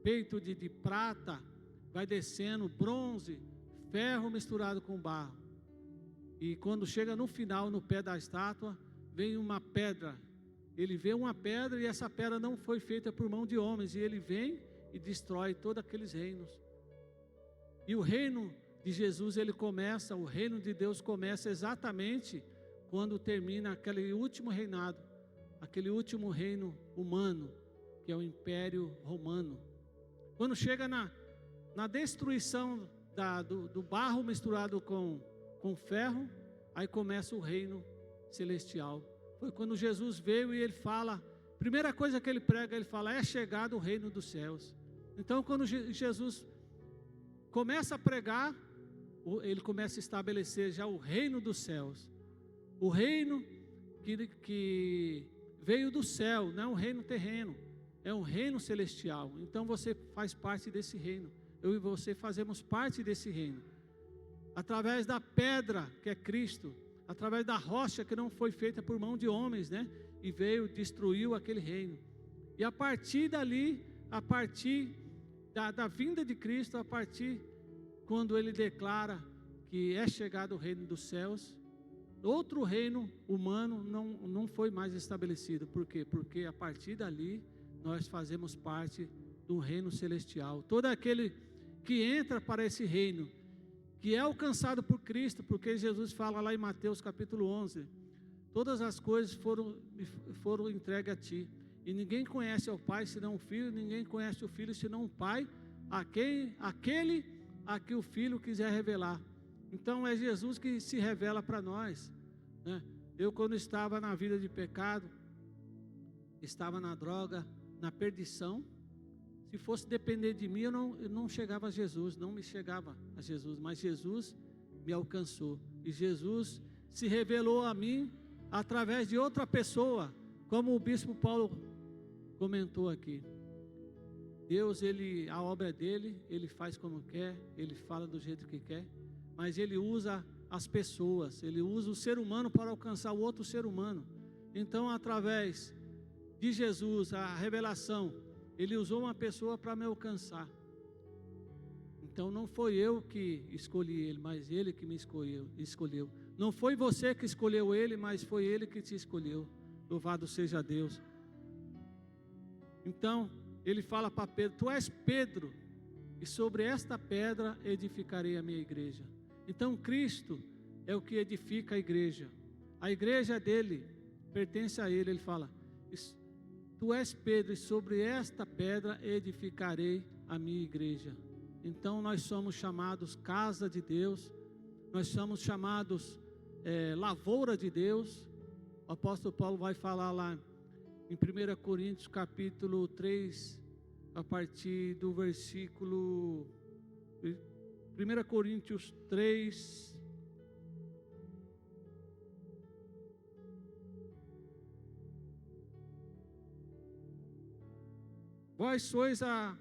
peito de prata, vai descendo bronze, ferro misturado com barro. E quando chega no final, no pé da estátua, vem uma pedra. Ele vê uma pedra, e essa pedra não foi feita por mão de homens, e ele vem e destrói todos aqueles reinos. E o reino de Jesus, o reino de Deus começa exatamente quando termina aquele último reinado, aquele último reino humano, que é o Império Romano. Quando chega na destruição do barro misturado com ferro, aí começa o reino celestial. Foi quando Jesus veio e ele fala, primeira coisa que ele prega, ele fala: é chegado o reino dos céus. Então quando Jesus começa a pregar, ele começa a estabelecer já o reino dos céus, o reino que veio do céu, não é um reino terreno, é um reino celestial. Então você faz parte desse reino, eu e você fazemos parte desse reino, através da pedra que é Cristo, através da rocha que não foi feita por mão de homens, né? E veio, destruiu aquele reino. E a partir dali, a partir da vinda de Cristo, a partir quando ele declara que é chegado o reino dos céus, outro reino humano não foi mais estabelecido. Por quê? Porque a partir dali nós fazemos parte do reino celestial. Todo aquele que entra para esse reino, que é alcançado por Cristo, porque Jesus fala lá em Mateus capítulo 11, todas as coisas foram entregues a ti, e ninguém conhece ao Pai senão o Filho, ninguém conhece o Filho senão o Pai, aquele a que o Filho quiser revelar. Então é Jesus que se revela para nós, né? Eu, quando estava na vida de pecado, estava na droga, na perdição, se fosse depender de mim, eu não chegava a Jesus, não me chegava a Jesus, mas Jesus me alcançou, e Jesus se revelou a mim através de outra pessoa, como o bispo Paulo comentou aqui. Deus, a obra é dele, ele faz como quer, ele fala do jeito que quer, mas ele usa as pessoas, ele usa o ser humano para alcançar o outro ser humano. Então, através de Jesus, a revelação, ele usou uma pessoa para me alcançar. Então não foi eu que escolhi ele, mas ele que me escolheu. Não foi você que escolheu ele, mas foi ele que te escolheu. Louvado seja Deus. Então ele fala para Pedro: tu és Pedro, e sobre esta pedra edificarei a minha igreja. Então Cristo é o que edifica a igreja. A igreja dele pertence a ele. Ele fala: tu és Pedro, e sobre esta pedra edificarei a minha igreja. Então nós somos chamados casa de Deus, nós somos chamados lavoura de Deus. O apóstolo Paulo vai falar lá em 1 Coríntios capítulo 3, a partir do versículo 1 Coríntios 3, vós sois a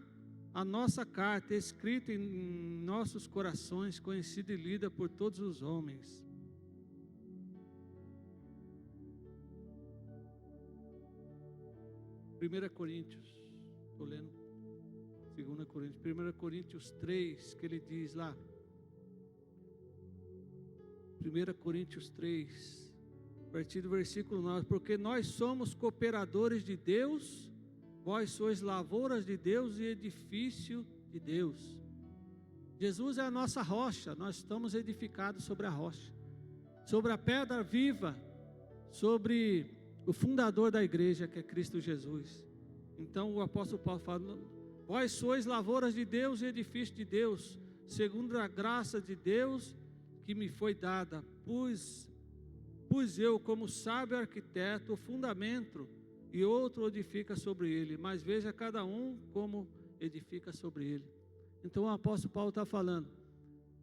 nossa carta, escrita em nossos corações, conhecida e lida por todos os homens. Primeira Coríntios, estou lendo 2 Coríntios, 1 Coríntios 3, que ele diz lá, 1 Coríntios 3, a partir do versículo 9, porque nós somos cooperadores de Deus, vós sois lavouras de Deus e edifício de Deus. Jesus é a nossa rocha, nós estamos edificados sobre a rocha, sobre a pedra viva, sobre o fundador da igreja, que é Cristo Jesus. Então o apóstolo Paulo fala: vós sois lavouras de Deus e edifício de Deus, segundo a graça de Deus que me foi dada, pus eu como sábio arquiteto o fundamento, e outro edifica sobre ele, mas veja cada um como edifica sobre ele. Então o apóstolo Paulo está falando: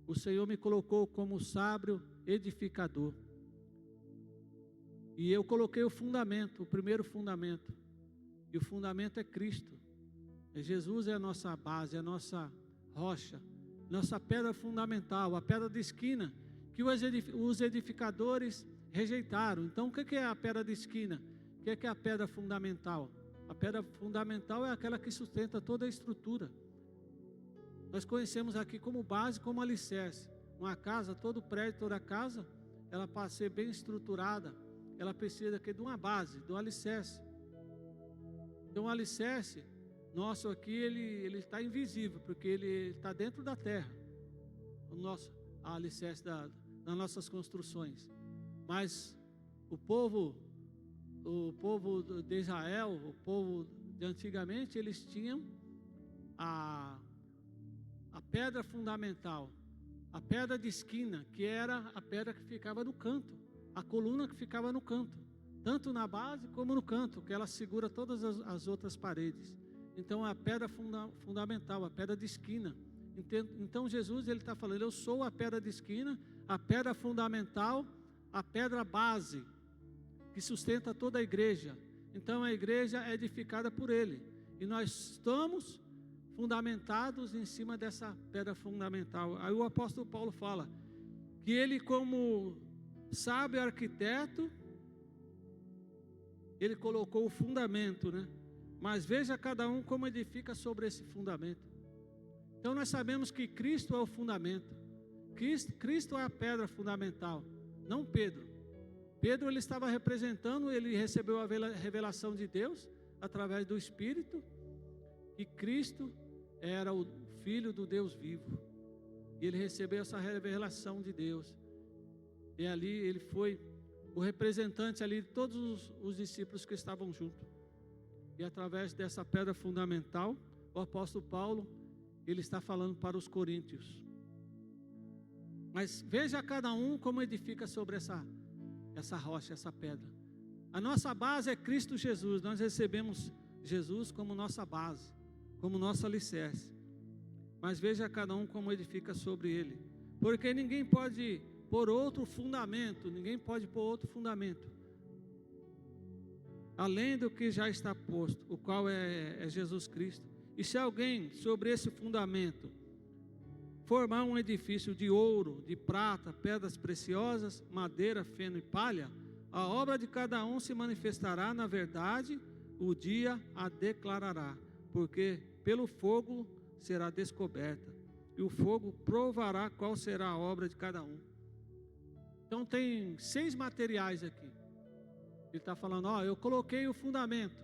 o Senhor me colocou como sábio edificador, e eu coloquei o fundamento, o primeiro fundamento, e o fundamento é Cristo. Jesus é a nossa base, é a nossa rocha, nossa pedra fundamental, a pedra de esquina, que os edificadores rejeitaram. Então o que é a pedra de esquina? O que é a pedra fundamental? A pedra fundamental é aquela que sustenta toda a estrutura. Nós conhecemos aqui como base, como alicerce. Uma casa, todo prédio, toda casa, ela para ser bem estruturada, ela precisa aqui de uma base, de um alicerce. Então o alicerce nosso aqui, ele está invisível, porque ele está dentro da terra, o nosso alicerce das nossas construções. Mas o povo de Israel, o povo de antigamente, eles tinham a pedra fundamental, a pedra de esquina, que era a pedra que ficava no canto, a coluna que ficava no canto, tanto na base como no canto, que ela segura todas as outras paredes. Então a pedra fundamental, a pedra de esquina. Então Jesus, ele está falando: eu sou a pedra de esquina, a pedra fundamental, a pedra base, que sustenta toda a igreja. Então a igreja é edificada por ele, e nós estamos fundamentados em cima dessa pedra fundamental. Aí o apóstolo Paulo fala que ele, como sábio arquiteto, ele colocou o fundamento, né? Mas veja cada um como edifica sobre esse fundamento. Então nós sabemos que Cristo é o fundamento, Cristo é a pedra fundamental, não Pedro. Pedro, ele estava representando, ele recebeu a revelação de Deus através do Espírito, que Cristo era o Filho do Deus vivo, e ele recebeu essa revelação de Deus, e ali ele foi o representante ali de todos os discípulos que estavam juntos. E através dessa pedra fundamental, o apóstolo Paulo, ele está falando para os coríntios. Mas veja cada um como edifica sobre essa rocha, essa pedra. A nossa base é Cristo Jesus. Nós recebemos Jesus como nossa base, como nosso alicerce. Mas veja cada um como edifica sobre ele. Porque ninguém pode pôr outro fundamento, além do que já está posto, o qual é Jesus Cristo. E se alguém sobre esse fundamento formar um edifício de ouro, de prata, pedras preciosas, madeira, feno e palha, a obra de cada um se manifestará na verdade, o dia a declarará, porque pelo fogo será descoberta, e o fogo provará qual será a obra de cada um. Então tem 6 materiais aqui. Ele está falando, eu coloquei o fundamento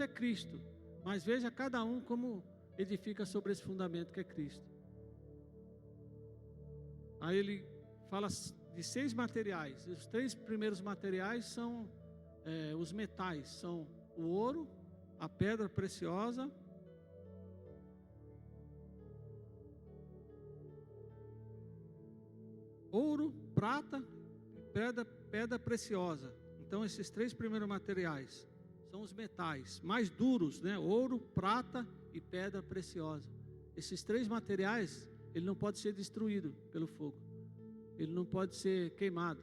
é Cristo, mas veja cada um como edifica sobre esse fundamento que é Cristo. Aí ele fala de 6 materiais. Os 3 primeiros materiais são os metais, são o ouro, a pedra preciosa, ouro, prata e pedra preciosa. Então esses 3 primeiros materiais são os metais mais duros, né? Ouro, prata e pedra preciosa. Esses 3 materiais, ele não pode ser destruído pelo fogo. Ele não pode ser queimado.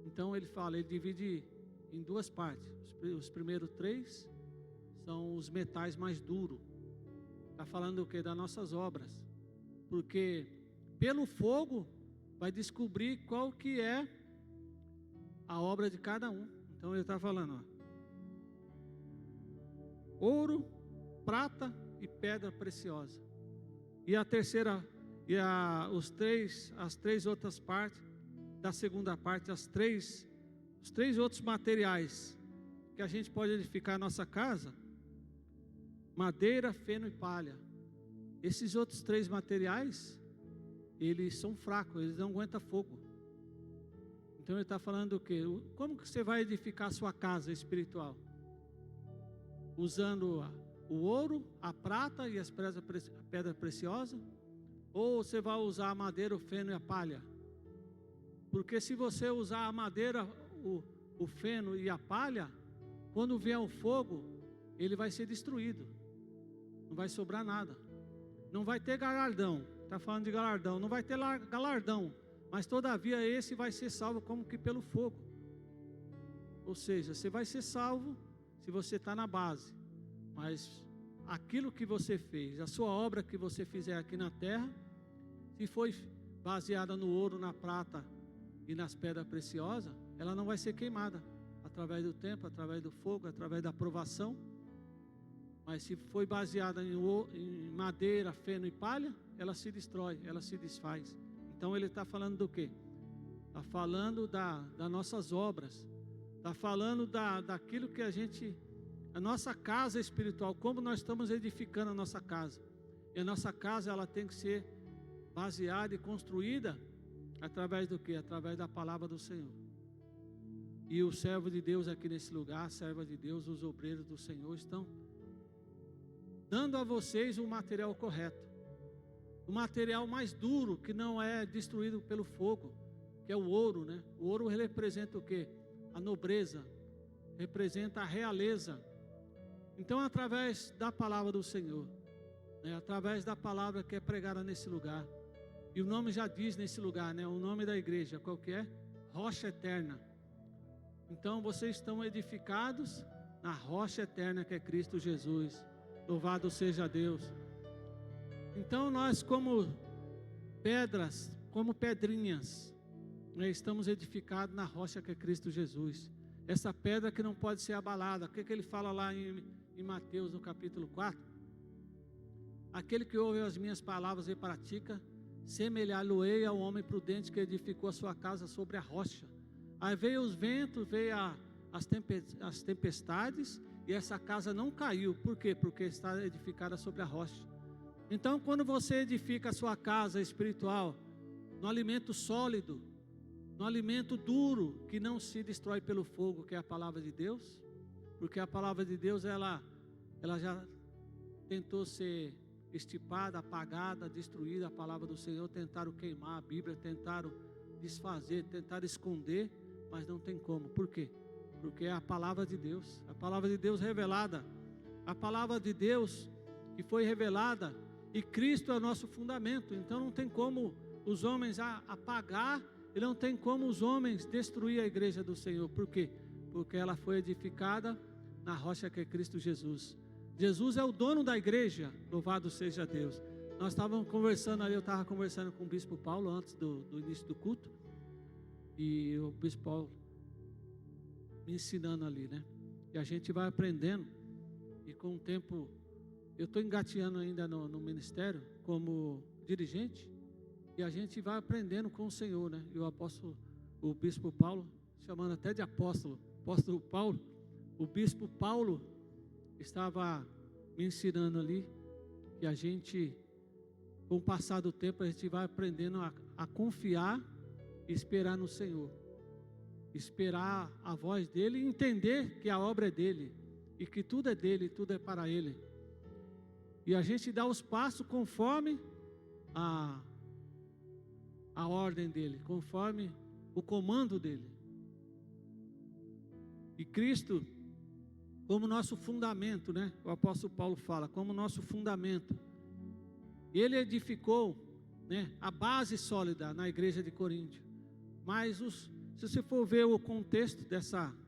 Então ele divide em 2 partes. Os primeiros 3 são os metais mais duros. Está falando o quê? Das nossas obras. Porque pelo fogo vai descobrir qual que é a obra de cada um. Então ele está falando, ouro, prata e pedra preciosa. E a terceira, as 3 outras partes da segunda parte, os 3 outros materiais que a gente pode edificar a nossa casa: madeira, feno e palha. Esses outros 3 materiais, eles são fracos, eles não aguentam fogo. Então ele está falando o quê? Como que você vai edificar a sua casa espiritual? Usando o ouro, a prata e as pedras preciosas? Ou você vai usar a madeira, o feno e a palha? Porque se você usar a madeira, o feno e a palha, quando vier o fogo, ele vai ser destruído. Não vai sobrar nada. Não vai ter galardão. Está falando de galardão. Não vai ter galardão. Mas todavia esse vai ser salvo como que pelo fogo. Ou seja, você vai ser salvo se você está na base. Mas aquilo que você fez, a sua obra que você fizer aqui na terra, se foi baseada no ouro, na prata e nas pedras preciosas, ela não vai ser queimada através do tempo, através do fogo, através da provação. Mas se foi baseada em madeira, feno e palha, ela se destrói, ela se desfaz. Então ele está falando do quê? Está falando das nossas obras. Está falando daquilo que a nossa casa espiritual, como nós estamos edificando a nossa casa. E a nossa casa, ela tem que ser baseada e construída através do quê? Através da palavra do Senhor. E o servo de Deus aqui nesse lugar, a serva de Deus, os obreiros do Senhor estão dando a vocês o material correto. O material mais duro, que não é destruído pelo fogo, que é o ouro, né? O ouro representa o quê? A nobreza, representa a realeza. Então, através da palavra do Senhor, né? Através da palavra que é pregada nesse lugar, e o nome já diz nesse lugar, né? O nome da igreja, qual que é? Rocha Eterna. Então, vocês estão edificados na rocha eterna que é Cristo Jesus. Louvado seja Deus. Então nós como pedras, como pedrinhas, estamos edificados na rocha que é Cristo Jesus. Essa pedra que não pode ser abalada. O que ele fala lá em Mateus no capítulo 4? Aquele que ouve as minhas palavras e pratica, semelhá-lo-ei ao homem prudente que edificou a sua casa sobre a rocha. Aí veio os ventos, veio as tempestades, e essa casa não caiu. Por quê? Porque está edificada sobre a rocha. Então, quando você edifica a sua casa espiritual no alimento sólido, no alimento duro, que não se destrói pelo fogo, que é a palavra de Deus, porque a palavra de Deus, ela já tentou ser estipada, apagada, destruída. A palavra do Senhor tentaram queimar a Bíblia, tentaram desfazer, tentar esconder, mas não tem como. Por quê? Porque é a palavra de Deus, a palavra de Deus revelada, a palavra de Deus que foi revelada, e Cristo é o nosso fundamento. Então não tem como os homens apagar, e não tem como os homens destruir a igreja do Senhor. Por quê? Porque ela foi edificada na rocha que é Cristo Jesus. Jesus é o dono da igreja, louvado seja Deus. Nós estávamos conversando ali, eu estava conversando com o Bispo Paulo antes do início do culto, e o Bispo Paulo me ensinando ali, né? E a gente vai aprendendo, e com o tempo, eu estou engateando ainda no ministério como dirigente, e a gente vai aprendendo com o Senhor, né? E o Bispo Paulo, chamando até de apóstolo Paulo, o Bispo Paulo estava me ensinando ali, que a gente, com o passar do tempo, a gente vai aprendendo a confiar e esperar no Senhor, esperar a voz dele e entender que a obra é dele, e que tudo é dele, tudo é para ele, e a gente dá os passos conforme a ordem dele, conforme o comando dele. E Cristo, como nosso fundamento, né? O apóstolo Paulo fala, como nosso fundamento. Ele edificou, né, a base sólida na igreja de Corinto. Mas se você for ver o contexto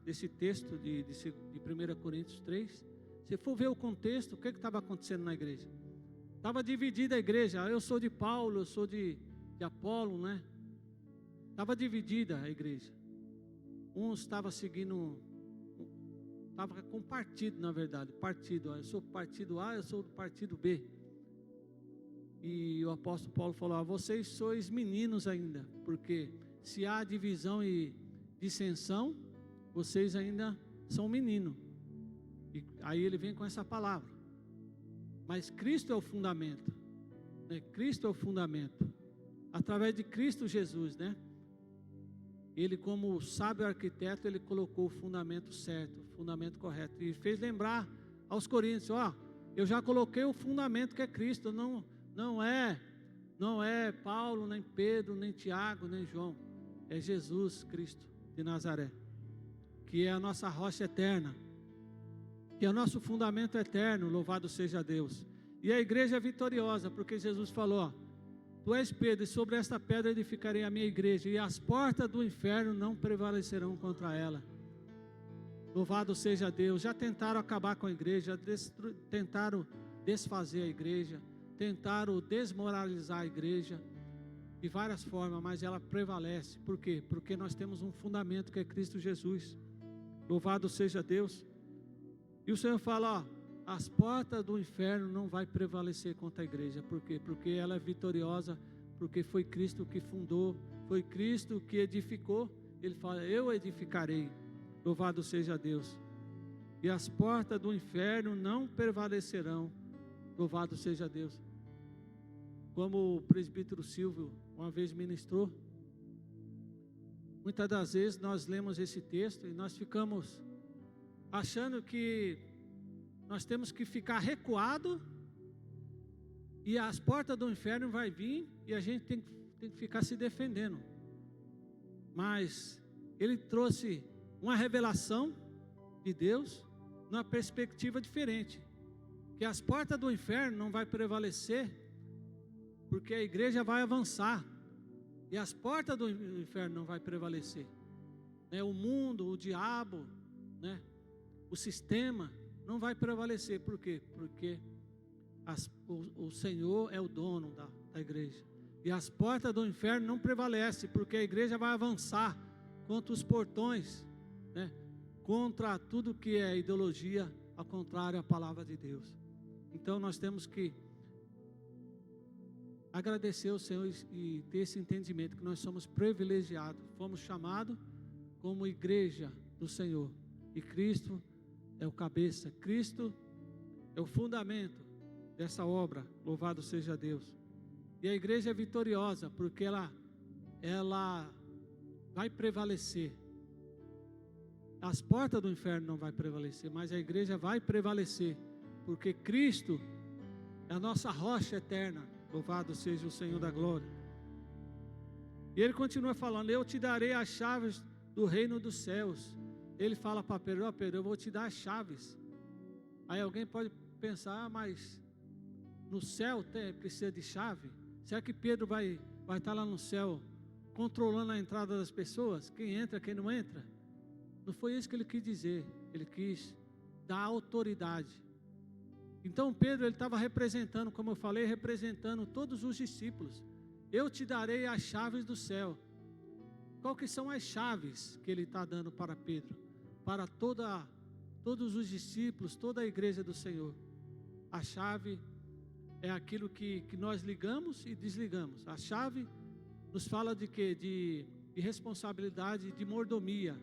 desse texto de 1 Coríntios 3, se for ver o contexto, o que estava acontecendo na igreja? Estava dividida a igreja. Eu sou de Paulo, eu sou de Apolo, né? Estava dividida a igreja. Uns estavam seguindo, estava com partido, na verdade, partido. Eu sou do partido A, eu sou do partido B. E o apóstolo Paulo falou: vocês sois meninos ainda, porque se há divisão e dissensão, vocês ainda são meninos. E aí ele vem com essa palavra. Mas Cristo é o fundamento, né? Cristo é o fundamento. Através de Cristo Jesus, né? Ele, como sábio arquiteto, ele colocou o fundamento certo, o fundamento correto, e fez lembrar aos coríntios: eu já coloquei o fundamento que é Cristo, não é Paulo, nem Pedro, nem Tiago, nem João, é Jesus Cristo de Nazaré, que é a nossa rocha eterna, que é o nosso fundamento eterno, louvado seja Deus. E a igreja é vitoriosa, porque Jesus falou: tu és Pedro, e sobre esta pedra edificarei a minha igreja, e as portas do inferno não prevalecerão contra ela. Louvado seja Deus. Já tentaram acabar com a igreja, tentaram desfazer a igreja, tentaram desmoralizar a igreja de várias formas, mas ela prevalece. Por quê? Porque nós temos um fundamento que é Cristo Jesus. Louvado seja Deus. E o Senhor fala: as portas do inferno não vai prevalecer contra a igreja. Por quê? Porque ela é vitoriosa, porque foi Cristo que fundou, foi Cristo que edificou. Ele fala: eu edificarei. Louvado seja Deus. E as portas do inferno não prevalecerão. Louvado seja Deus. Como o presbítero Silvio uma vez ministrou, muitas das vezes nós lemos esse texto e nós ficamos achando que nós temos que ficar recuado e as portas do inferno vai vir e a gente tem que ficar se defendendo. Mas ele trouxe uma revelação de Deus numa perspectiva diferente, que as portas do inferno não vai prevalecer, porque a igreja vai avançar, e as portas do inferno não vai prevalecer, né? O mundo, o diabo, né? O sistema não vai prevalecer. Por quê? Porque o Senhor é o dono da igreja, e as portas do inferno não prevalecem, porque a igreja vai avançar contra os portões, né? Contra tudo que é ideologia, ao contrário à palavra de Deus. Então nós temos que agradecer ao Senhor e ter esse entendimento que nós somos privilegiados, fomos chamados como igreja do Senhor, e Cristo é o cabeça, Cristo é o fundamento dessa obra. Louvado seja Deus. E a igreja é vitoriosa, porque ela vai prevalecer. As portas do inferno não vai prevalecer, mas a igreja vai prevalecer, porque Cristo é a nossa rocha eterna. Louvado seja o Senhor da glória. E ele continua falando: eu te darei as chaves do reino dos céus. Ele fala para Pedro: ó Pedro, eu vou te dar as chaves. Aí alguém pode pensar: mas no céu precisa de chave? Será que Pedro vai estar lá no céu controlando a entrada das pessoas? Quem entra, quem não entra? Não foi isso que ele quis dizer. Ele quis dar autoridade. Então Pedro, ele estava representando, como eu falei, representando todos os discípulos. Eu te darei as chaves do céu. Qual que são as chaves que ele está dando para Pedro? Para todos os discípulos, toda a igreja do Senhor. A chave é aquilo que nós ligamos e desligamos. A chave nos fala de quê? De responsabilidade, de mordomia.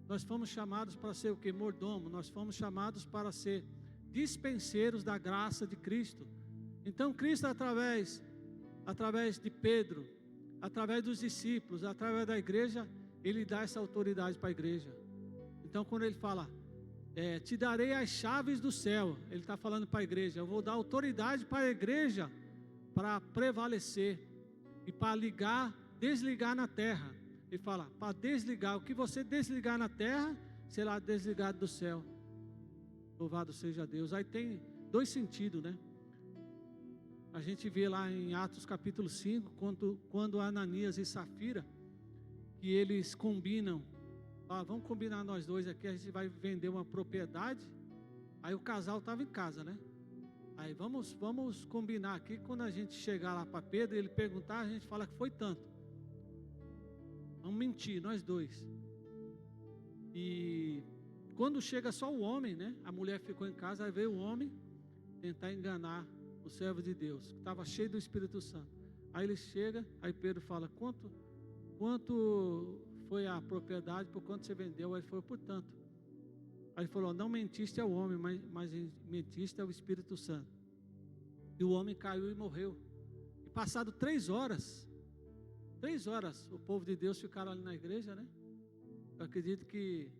Nós fomos chamados para ser o quê? Mordomo. Nós fomos chamados para ser dispenseiros da graça de Cristo. Então Cristo, através de Pedro, através dos discípulos, através da igreja, Ele dá essa autoridade para a igreja. Então quando Ele fala, te darei as chaves do céu, Ele está falando para a igreja: eu vou dar autoridade para a igreja para prevalecer e para desligar na terra. Ele fala, para desligar, o que você desligar na terra, será desligado do céu. Louvado seja Deus. Aí tem dois sentidos, né? A gente vê lá em Atos capítulo 5, quando Ananias e Safira, que eles combinam, vamos combinar nós dois aqui, a gente vai vender uma propriedade. Aí o casal estava em casa, né? Aí vamos combinar aqui, quando a gente chegar lá para Pedro e ele perguntar, a gente fala que foi tanto. Vamos mentir, nós dois. E quando chega só o homem, né? A mulher ficou em casa, aí veio o homem tentar enganar o servo de Deus, que estava cheio do Espírito Santo. Aí ele chega, aí Pedro fala: quanto foi a propriedade, por quanto você vendeu? Aí ele falou: por tanto. Aí ele falou: não mentiste ao homem, mas mentiste ao Espírito Santo. E o homem caiu e morreu. E passado 3 horas, o povo de Deus ficaram ali na igreja, né? Eu acredito que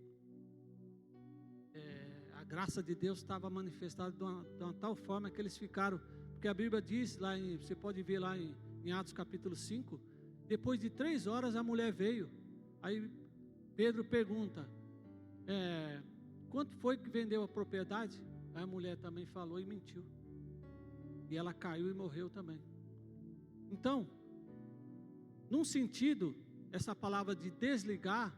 a graça de Deus estava manifestada de uma tal forma que eles ficaram, porque a Bíblia diz lá, você pode ver lá em Atos capítulo 5, depois de 3 horas a mulher veio. Aí Pedro pergunta: quanto foi que vendeu a propriedade? Aí a mulher também falou e mentiu, e ela caiu e morreu também. Então, num sentido, essa palavra de desligar,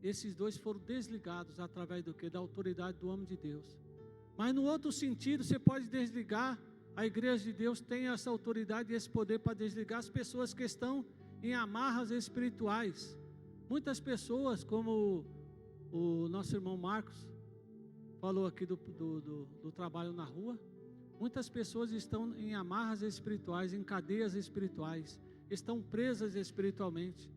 esses dois foram desligados através do quê? Da autoridade do homem de Deus. Mas no outro sentido, você pode desligar, a igreja de Deus tem essa autoridade e esse poder para desligar as pessoas que estão em amarras espirituais. Muitas pessoas, como o nosso irmão Marcos falou aqui do trabalho na rua, muitas pessoas estão em amarras espirituais, em cadeias espirituais, estão presas espiritualmente.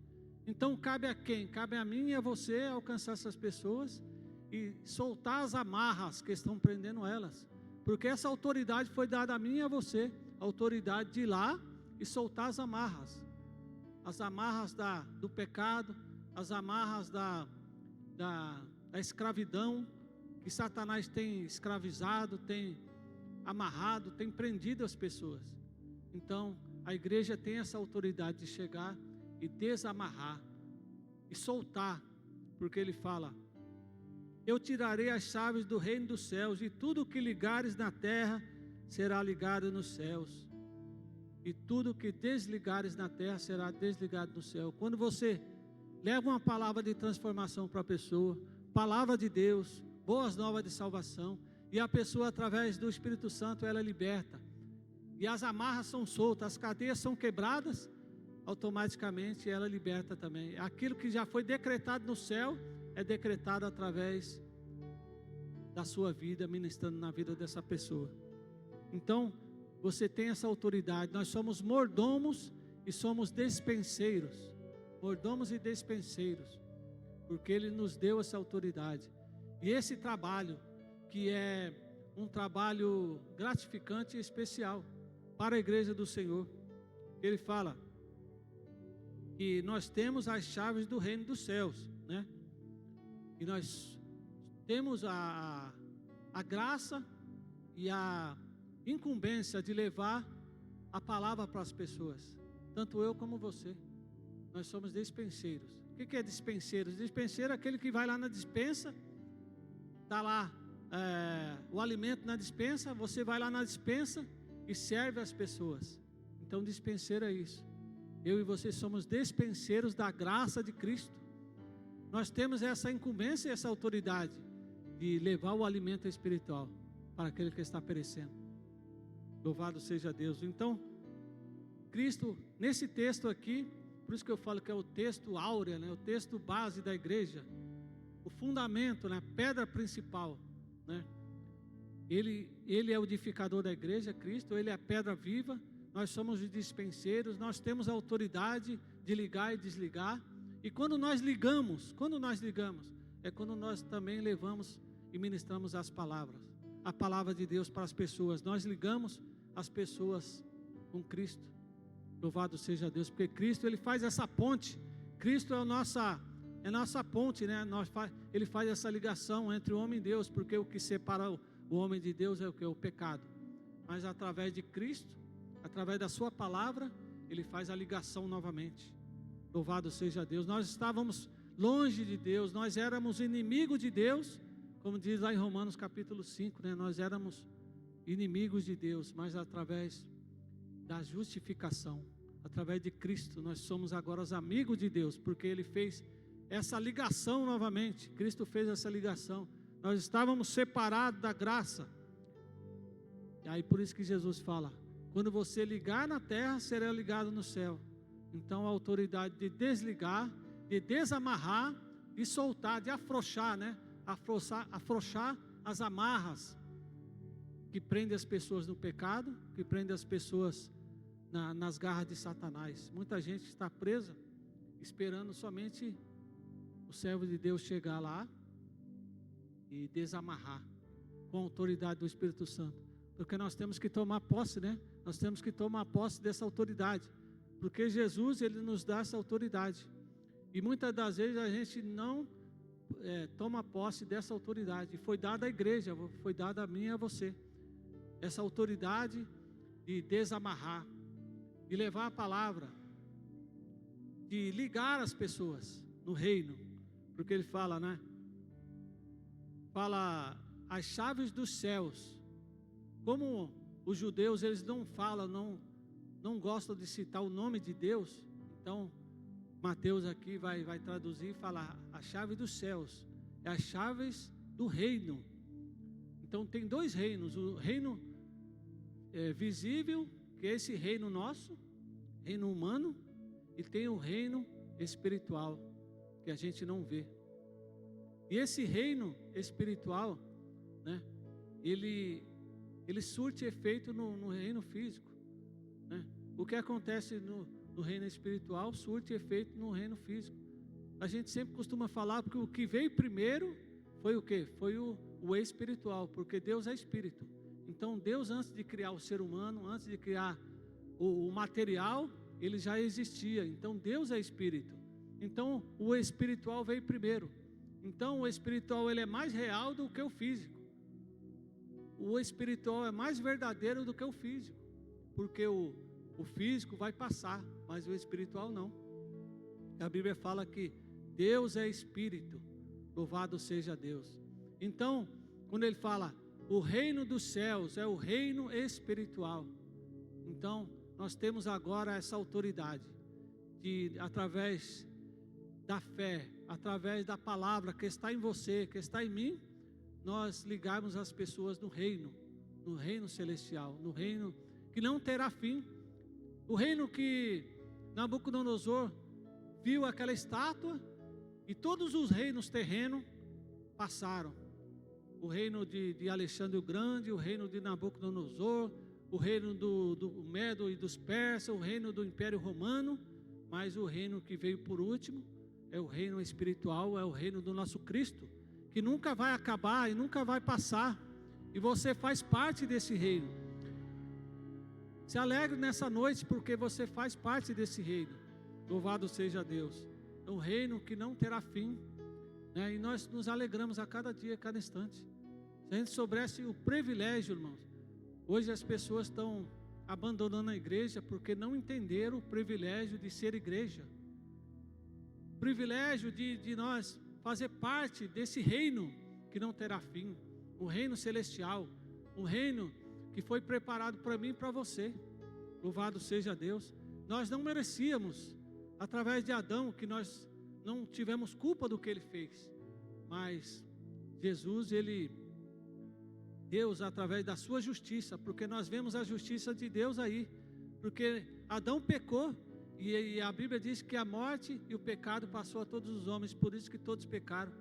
Então cabe a quem? Cabe a mim e a você alcançar essas pessoas e soltar as amarras que estão prendendo elas, porque essa autoridade foi dada a mim e a você, a autoridade de ir lá e soltar as amarras do pecado, as amarras da escravidão que Satanás tem escravizado, tem amarrado, tem prendido as pessoas. Então a igreja tem essa autoridade de chegar e desamarrar e soltar, porque ele fala: eu tirarei as chaves do reino dos céus, e tudo que ligares na terra será ligado nos céus, e tudo que desligares na terra será desligado no céu. Quando você leva uma palavra de transformação para a pessoa, palavra de Deus, boas novas de salvação, e a pessoa, através do Espírito Santo, ela é liberta, e as amarras são soltas, as cadeias são quebradas, automaticamente ela liberta também. Aquilo que já foi decretado no céu é decretado através da sua vida, ministrando na vida dessa pessoa. Então você tem essa autoridade. Nós somos mordomos e somos despenseiros, mordomos e despenseiros, porque Ele nos deu essa autoridade. E esse trabalho, que é um trabalho gratificante e especial para a igreja do Senhor, Ele fala que nós temos as chaves do reino dos céus, né? E nós temos a graça e a incumbência de levar a palavra para as pessoas. tanto eu como você. Nós somos despenseiros. O que é dispenseiros? Dispenseiro é aquele que vai lá na dispensa, está lá o alimento na dispensa, você vai lá na dispensa e serve as pessoas. Então dispenseiro é isso. Eu e você somos despenseiros da graça de Cristo. Nós temos essa incumbência e essa autoridade de levar o alimento espiritual para aquele que está perecendo. Louvado seja Deus. Então, Cristo, nesse texto aqui, por isso que eu falo que é o texto áureo, né? O texto base da igreja, o fundamento, né? A pedra principal, né? Ele é o edificador da igreja, Cristo, Ele é a pedra viva, nós somos os dispenseiros, nós temos a autoridade de ligar e desligar, e quando nós ligamos, é quando nós também levamos e ministramos as palavras, a palavra de Deus para as pessoas, nós ligamos as pessoas com Cristo. Louvado seja Deus, porque Cristo, Ele faz essa ponte, Cristo é nossa ponte, né? Ele faz essa ligação entre o homem e Deus, porque o que separa o homem de Deus é o que? É o pecado. Mas através de Cristo, através da sua palavra, Ele faz a ligação novamente. Louvado seja Deus. Nós estávamos longe de Deus, nós éramos inimigos de Deus, como diz lá em Romanos capítulo 5, né? Nós éramos inimigos de Deus, mas através da justificação, através de Cristo, nós somos agora os amigos de Deus, porque Ele fez essa ligação novamente. Cristo fez essa ligação. Nós estávamos separados da graça. E aí por isso que Jesus fala: quando você ligar na terra, será ligado no céu. Então a autoridade de desligar, de desamarrar, de soltar, de afrouxar, né? Afrouxar as amarras que prendem as pessoas no pecado, que prendem as pessoas nas garras de Satanás. Muita gente está presa, esperando somente o servo de Deus chegar lá e desamarrar, com a autoridade do Espírito Santo, porque nós temos que tomar posse, né? Nós temos que tomar posse dessa autoridade, porque Jesus, Ele nos dá essa autoridade, e muitas das vezes a gente não toma posse dessa autoridade, e foi dada à igreja, foi dada a mim e a você, essa autoridade de desamarrar, de levar a palavra, de ligar as pessoas no reino, porque Ele fala, né? Fala as chaves dos céus. Como os judeus, eles não falam, não gostam de citar o nome de Deus, então Mateus aqui vai traduzir e falar a chave dos céus, é as chaves do reino. Então tem dois reinos, o reino visível, que é esse reino nosso, reino humano, e tem o reino espiritual, que a gente não vê. E esse reino espiritual, né, ele surte efeito no reino físico, né? O que acontece no reino espiritual surte efeito no reino físico. A gente sempre costuma falar porque o que veio primeiro foi o quê? Foi o espiritual, porque Deus é espírito. Então Deus, antes de criar o ser humano, antes de criar o material, Ele já existia. Então Deus é espírito. Então o espiritual veio primeiro. Então o espiritual, ele é mais real do que o físico. O espiritual é mais verdadeiro do que o físico, porque o físico vai passar, mas o espiritual não. A Bíblia fala que Deus é espírito, louvado seja Deus. Então, quando ele fala o reino dos céus, é o reino espiritual. Então, nós temos agora essa autoridade de, através da fé, através da palavra que está em você, que está em mim, nós ligarmos as pessoas no reino celestial, no reino que não terá fim, o reino que Nabucodonosor viu aquela estátua, e todos os reinos terrenos passaram, o reino de Alexandre o Grande, o reino de Nabucodonosor, o reino do Medo e dos Persas, o reino do Império Romano, mas o reino que veio por último é o reino espiritual, é o reino do nosso Cristo, que nunca vai acabar e nunca vai passar, e você faz parte desse reino. Se alegre nessa noite, porque você faz parte desse reino. Louvado seja Deus. É um reino que não terá fim, né? E nós nos alegramos a cada dia, a cada instante. Se a gente soubesse o privilégio, irmãos, hoje as pessoas estão abandonando a igreja porque não entenderam o privilégio de ser igreja. O privilégio de nós fazer parte desse reino que não terá fim, o reino celestial, um reino que foi preparado para mim e para você. Louvado seja Deus. Nós não merecíamos, através de Adão, que nós não tivemos culpa do que ele fez, mas Jesus, Deus, através da sua justiça, porque nós vemos a justiça de Deus aí, porque Adão pecou, e a Bíblia diz que a morte e o pecado passou a todos os homens, por isso que todos pecaram,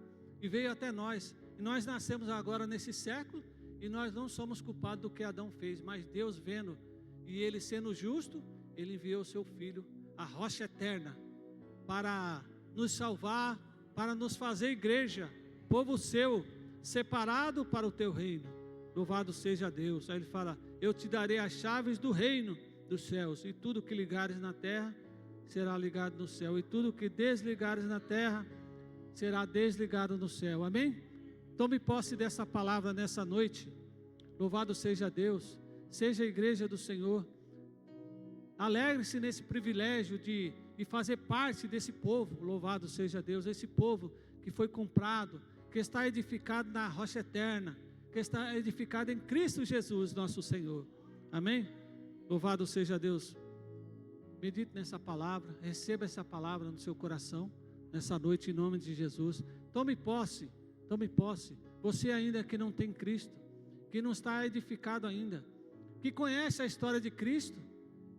e veio até nós, e nós nascemos agora nesse século, e nós não somos culpados do que Adão fez, mas Deus vendo, e Ele sendo justo, Ele enviou o seu Filho, a rocha eterna, para nos salvar, para nos fazer igreja, povo seu, separado para o teu reino. Louvado seja Deus. Aí ele fala: eu te darei as chaves do reino dos céus, e tudo que ligares na terra será ligado no céu, e tudo que desligares na terra será desligado no céu. Amém? Tome posse dessa palavra nessa noite. Louvado seja Deus. Seja a igreja do Senhor. Alegre-se nesse privilégio de fazer parte desse povo. Louvado seja Deus. Esse povo que foi comprado, que está edificado na rocha eterna, que está edificado em Cristo Jesus, nosso Senhor. Amém? Louvado seja Deus. Medite nessa palavra, receba essa palavra no seu coração, nessa noite, em nome de Jesus. Tome posse, tome posse. Você ainda que não tem Cristo, que não está edificado ainda, que conhece a história de Cristo,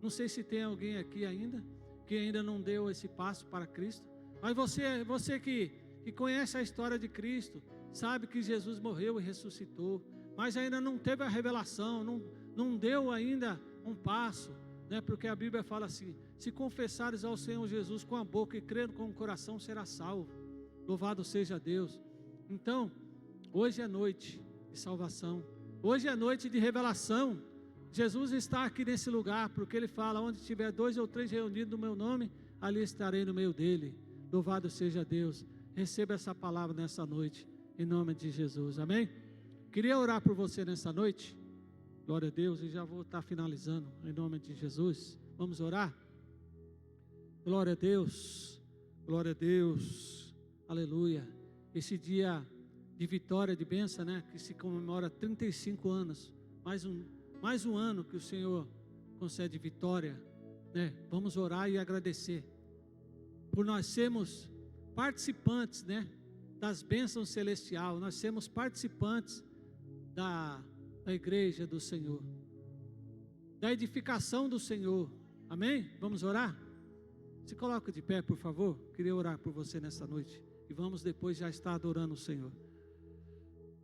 não sei se tem alguém aqui ainda, que ainda não deu esse passo para Cristo, mas você que conhece a história de Cristo, sabe que Jesus morreu e ressuscitou, mas ainda não teve a revelação, não deu ainda um passo, né? Porque a Bíblia fala assim: se confessares ao Senhor Jesus com a boca e crer com o coração, será salvo. Louvado seja Deus. Então, hoje é noite de salvação, hoje é noite de revelação. Jesus está aqui nesse lugar, porque Ele fala: onde tiver 2 ou 3 reunidos no meu nome, ali estarei no meio dele. Louvado seja Deus. Receba essa palavra nessa noite, em nome de Jesus. Amém? Queria orar por você nessa noite. Glória a Deus. E já vou estar finalizando, em nome de Jesus. Vamos orar? Glória a Deus. Glória a Deus. Aleluia. Esse dia de vitória, de bênção, né? Que se comemora 35 anos. Mais um ano que o Senhor concede vitória, né? Vamos orar e agradecer por nós sermos participantes, né, das bênçãos celestiais. Nós somos participantes da igreja do Senhor, da edificação do Senhor. Amém? Vamos orar? Se coloca de pé, por favor. Queria orar por você nessa noite, e vamos depois já estar adorando o Senhor.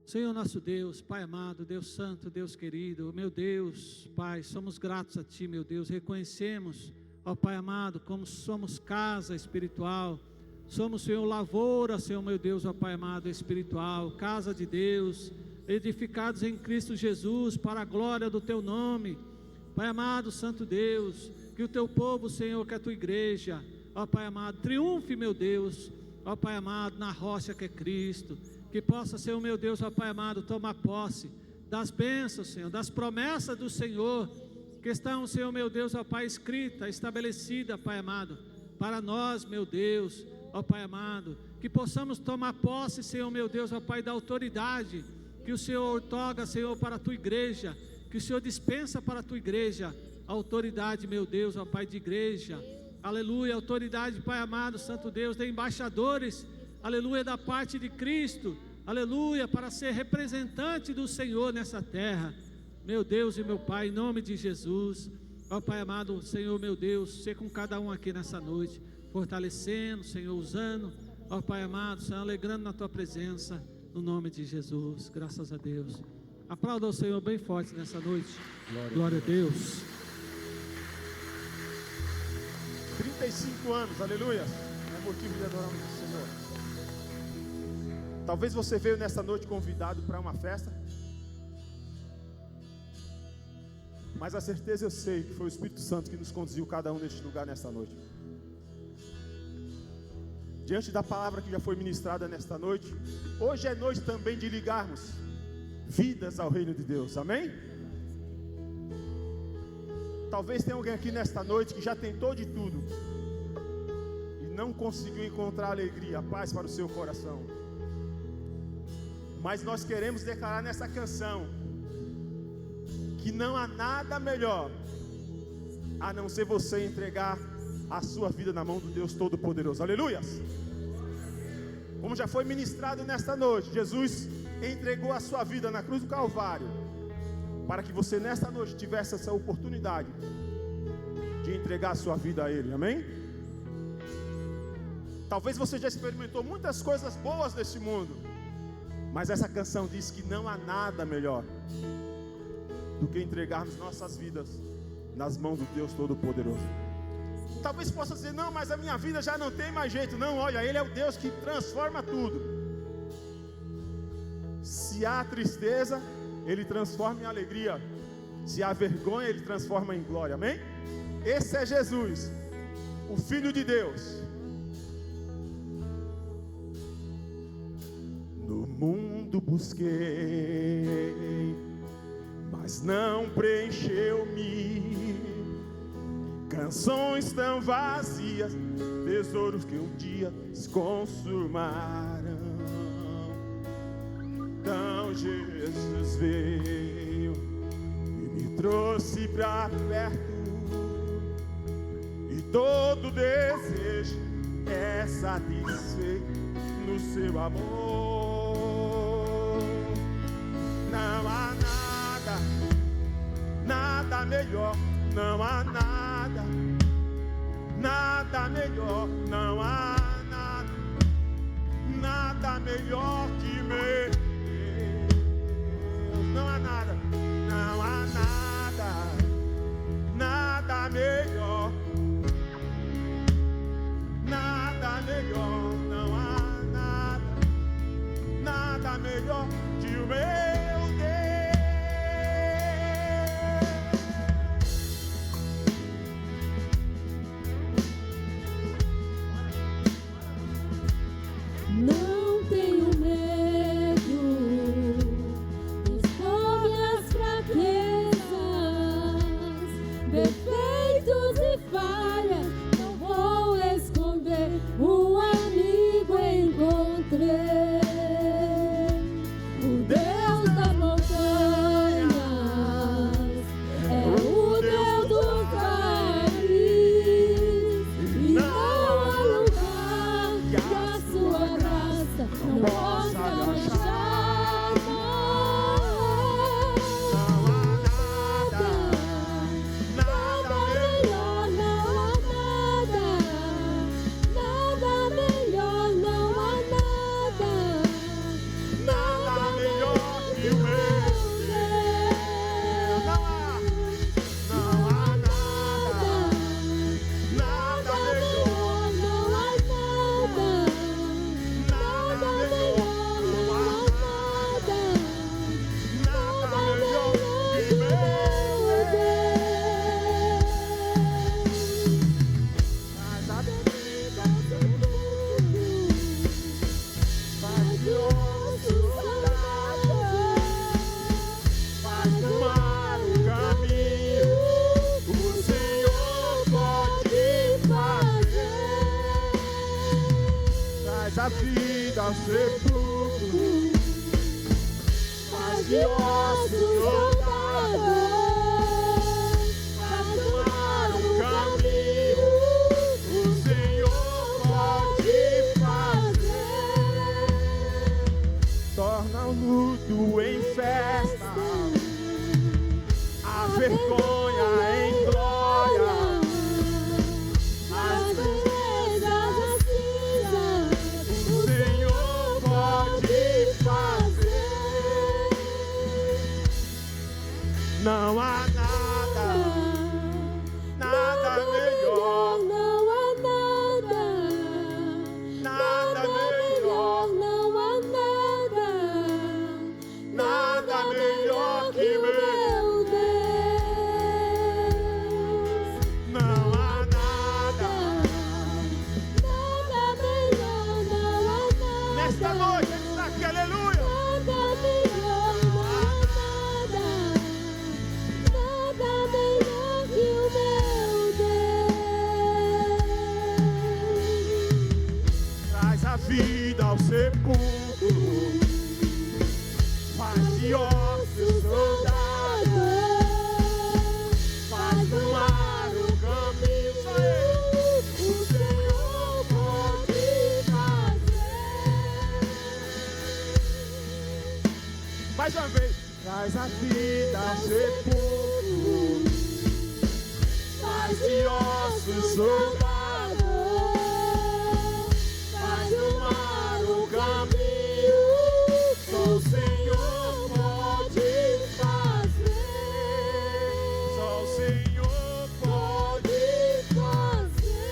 Senhor nosso Deus, Pai amado, Deus santo, Deus querido, meu Deus, Pai, somos gratos a Ti, meu Deus. Reconhecemos, ó Pai amado, como somos casa espiritual. Somos, Senhor, lavoura, Senhor, meu Deus, ó Pai amado, espiritual, casa de Deus, edificados em Cristo Jesus, para a glória do Teu nome. Pai amado, Santo Deus, que o Teu povo, Senhor, que a Tua igreja, ó Pai amado, triunfe, meu Deus, ó Pai amado, na rocha que é Cristo. Que possa, Senhor, meu Deus, ó Pai amado, tomar posse das bênçãos, Senhor, das promessas do Senhor, que estão, Senhor, meu Deus, ó Pai, escrita, estabelecida, Pai amado, para nós, meu Deus, ó Pai amado, que possamos tomar posse, Senhor, meu Deus, ó Pai, da autoridade que o Senhor outorga, Senhor, para a Tua igreja, que o Senhor dispensa para a Tua igreja, a autoridade, meu Deus, ó Pai, de igreja, aleluia, autoridade, Pai amado, Santo Deus, de embaixadores, aleluia, da parte de Cristo, aleluia, para ser representante do Senhor nessa terra, meu Deus e meu Pai, em nome de Jesus, ó Pai amado, Senhor, meu Deus, ser com cada um aqui nessa noite, fortalecendo, Senhor, usando, ó Pai amado, Senhor, alegrando na Tua presença, no nome de Jesus, graças a Deus. Aplauda o Senhor bem forte nessa noite. Glória a Deus. 35 anos, aleluia, é motivo de adorarmos o Senhor. Talvez você veio nessa noite convidado para uma festa, mas a certeza eu sei que foi o Espírito Santo que nos conduziu cada um neste lugar nessa noite. Diante da palavra que já foi ministrada nesta noite, hoje é noite também de ligarmos vidas ao reino de Deus, amém? Talvez tenha alguém aqui nesta noite que já tentou de tudo e não conseguiu encontrar alegria, paz para o seu coração. Mas nós queremos declarar nessa canção que não há nada melhor a não ser você entregar a sua vida na mão do Deus Todo-Poderoso. Aleluias! Como já foi ministrado nesta noite, Jesus entregou a sua vida na cruz do Calvário, para que você nesta noite tivesse essa oportunidade de entregar a sua vida a Ele, amém? Talvez você já experimentou muitas coisas boas neste mundo, mas essa canção diz que não há nada melhor do que entregarmos nossas vidas nas mãos do Deus Todo-Poderoso. Talvez possa dizer, não, mas a minha vida já não tem mais jeito. Não, olha, Ele é o Deus que transforma tudo. Se há tristeza, Ele transforma em alegria. Se há vergonha, Ele transforma em glória, amém? Esse é Jesus, o Filho de Deus. No mundo busquei, mas não preencheu-me. Canções tão vazias, tesouros que um dia se consumaram. Então Jesus veio e me trouxe pra perto, e todo desejo é satisfeito no seu amor. Não há nada melhor, não há nada melhor, não há nada melhor que meu Deus. Não há nada melhor, não há nada melhor que o meu Deus. Não tenho medo, expor minhas fraquezas, defeitos e falhas, não vou esconder, um amigo encontrei, o Deus das montanhas, é o Deus dos vales, e não há lugar que a sua graça não possa achar. Nada melhor, não há nada melhor, não há nada melhor que o meu Deus. Não há nada melhor, não há nada melhor, não há nada melhor que o meu Deus. Mas a bebida do mundo faz de osso soldado, faz do mar um caminho, o Senhor pode fazer. Traz a vida ao sepulcro, faz de osso soldado, faz do mar um caminho, o Senhor pode fazer. Torna o luto em festa, a vergonha em glória, as tristezas cinzas, o Senhor pode fazer. Não há nada melhor, não há nada melhor, não há nada melhor que meu Deus. Não há nada melhor, não há Nesta noite, Ele está aqui, aleluia. nada melhor, não há nada melhor que o Mais uma vez. Traz a vida ao sepulcro, faz de ossos soldados, faz do mar o caminho, só o Senhor pode fazer, só o Senhor pode fazer,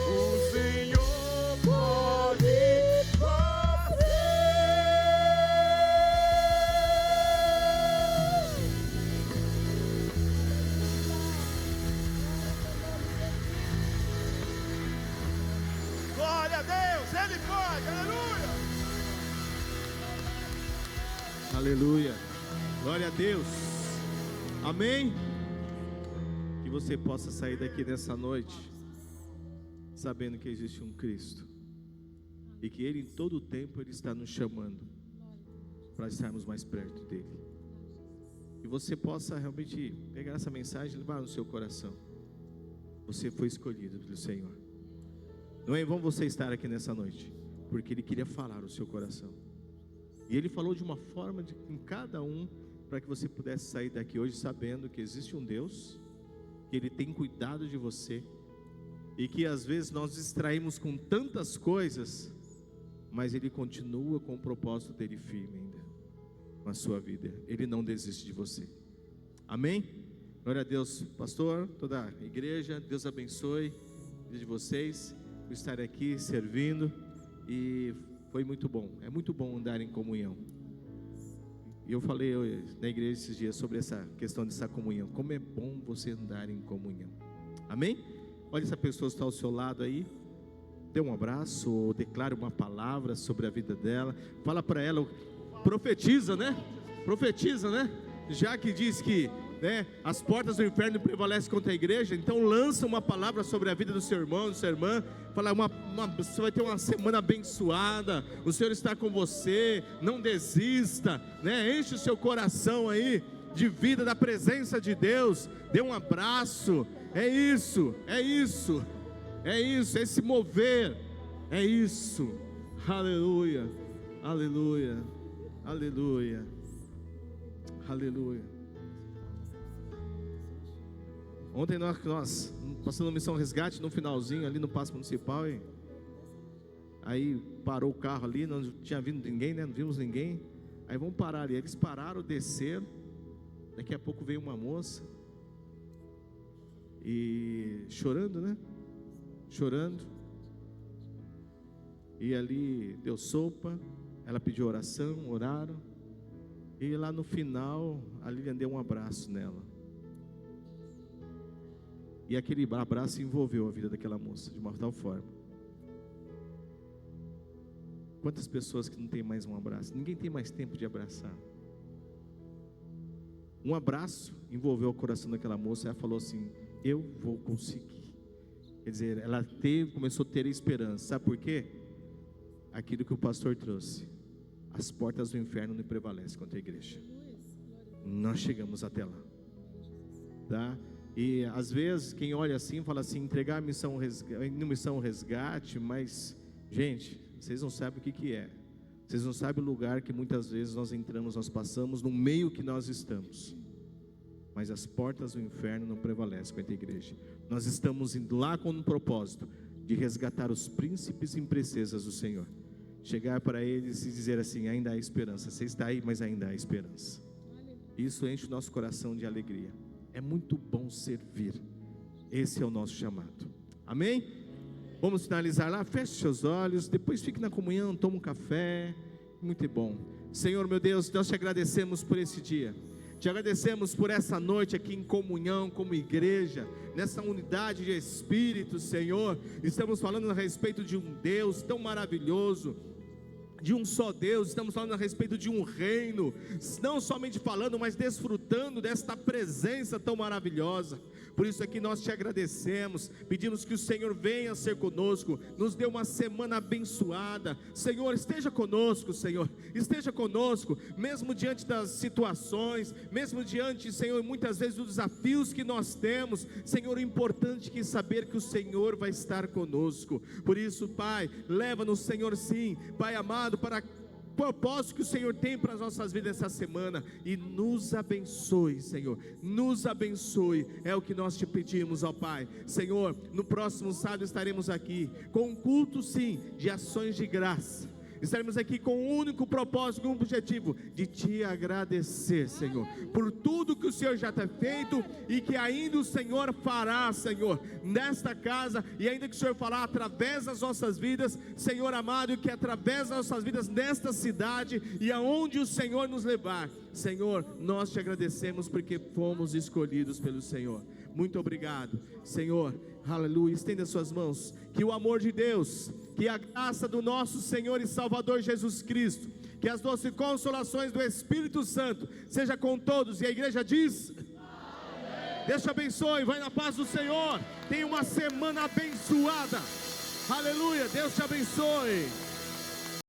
o Senhor pode fazer. Glória a Deus, Ele pode, aleluia. Aleluia. Glória a Deus. Amém. Que você possa sair daqui nessa noite sabendo que existe um Cristo e que Ele em todo o tempo Ele está nos chamando para estarmos mais perto dEle. Que você possa realmente pegar essa mensagem e levar no seu coração. Você foi escolhido pelo Senhor. Não é em vão você estar aqui nessa noite, porque Ele queria falar no seu coração. E Ele falou de uma forma em cada um, para que você pudesse sair daqui hoje sabendo que existe um Deus, que Ele tem cuidado de você, e que às vezes nós distraímos com tantas coisas, mas Ele continua com o propósito dEle firme ainda na sua vida. Ele não desiste de você. Amém? Glória a Deus, pastor, toda a igreja, Deus abençoe a vida de vocês, por estar aqui servindo, e foi muito bom, é muito bom andar em comunhão. E eu falei na igreja esses dias sobre essa questão dessa comunhão, como é bom você andar em comunhão. Amém? Olha essa pessoa que está ao seu lado aí, dê um abraço, ou declare uma palavra sobre a vida dela, fala para ela, profetiza, né? Profetiza, né? Já que diz que, né, as portas do inferno prevalecem contra a igreja, então lança uma palavra sobre a vida do seu irmão, da sua irmã. Fala, você vai ter uma semana abençoada, o Senhor está com você, não desista, né? Enche o seu coração aí de vida, da presença de Deus, dê um abraço. É isso, é isso, é isso, é esse mover, é isso. Aleluia, aleluia, aleluia, aleluia. Ontem nós passamos Missão Resgate no finalzinho ali no Paço Municipal, e aí parou o carro ali, não tinha vindo ninguém, né? Não vimos ninguém. Aí vamos parar ali. Eles pararam, desceram. Daqui a pouco veio uma moça e chorando, né? Chorando. E ali deu sopa. Ela pediu oração, oraram. E lá no final a Lilian deu um abraço nela. E aquele abraço envolveu a vida daquela moça de uma tal forma. Quantas pessoas que não tem mais um abraço? Ninguém tem mais tempo de abraçar. Um abraço envolveu o coração daquela moça. Ela falou assim: eu vou conseguir. Quer dizer, ela começou a ter esperança. Sabe por quê? Aquilo que o pastor trouxe. As portas do inferno não prevalecem contra a igreja. Nós chegamos até lá, tá? E às vezes quem olha assim fala assim, entregar a missão resgate, mas gente, vocês não sabem o que é. Vocês não sabem o lugar que muitas vezes nós entramos, nós passamos, no meio que nós estamos. Mas as portas do inferno não prevalecem contra a igreja. Nós estamos indo lá com um propósito de resgatar os príncipes e princesas do Senhor. Chegar para eles e dizer assim: ainda há esperança. Você está aí, mas ainda há esperança. Isso enche o nosso coração de alegria. É muito bom servir. Esse é o nosso chamado. Amém? Vamos finalizar lá. Feche seus olhos. Depois fique na comunhão, toma um café. Muito bom. Senhor meu Deus, nós te agradecemos por esse dia. Te agradecemos por essa noite aqui em comunhão como igreja, nessa unidade de espírito, Senhor. Estamos falando a respeito de um Deus tão maravilhoso, de um só Deus. Estamos falando a respeito de um reino, não somente falando, mas desfrutando desta presença tão maravilhosa. Por isso aqui nós te agradecemos, pedimos que o Senhor venha ser conosco, nos dê uma semana abençoada. Senhor, esteja conosco, Senhor, esteja conosco, mesmo diante das situações, mesmo diante, Senhor, muitas vezes dos desafios que nós temos. Senhor, o importante é saber que o Senhor vai estar conosco. Por isso, Pai, leva-nos, Senhor, sim, Pai amado, para propósito que o Senhor tem para as nossas vidas essa semana, e nos abençoe, Senhor, nos abençoe, é o que nós te pedimos, ó Pai. Senhor, no próximo sábado estaremos aqui com um culto, sim, de ações de graça. Estaremos aqui com um único propósito, com um objetivo, de te agradecer, Senhor, por tudo que o Senhor já tem feito e que ainda o Senhor fará, Senhor, nesta casa, e ainda que o Senhor falar através das nossas vidas, Senhor amado, e que através das nossas vidas nesta cidade e aonde o Senhor nos levar, Senhor, nós te agradecemos porque fomos escolhidos pelo Senhor. Muito obrigado, Senhor, aleluia. Estenda suas mãos, que o amor de Deus, que a graça do nosso Senhor e Salvador Jesus Cristo, que as doces consolações do Espírito Santo seja com todos, e a igreja diz: amém. Deus te abençoe, vai na paz do Senhor, tenha uma semana abençoada, aleluia, Deus te abençoe.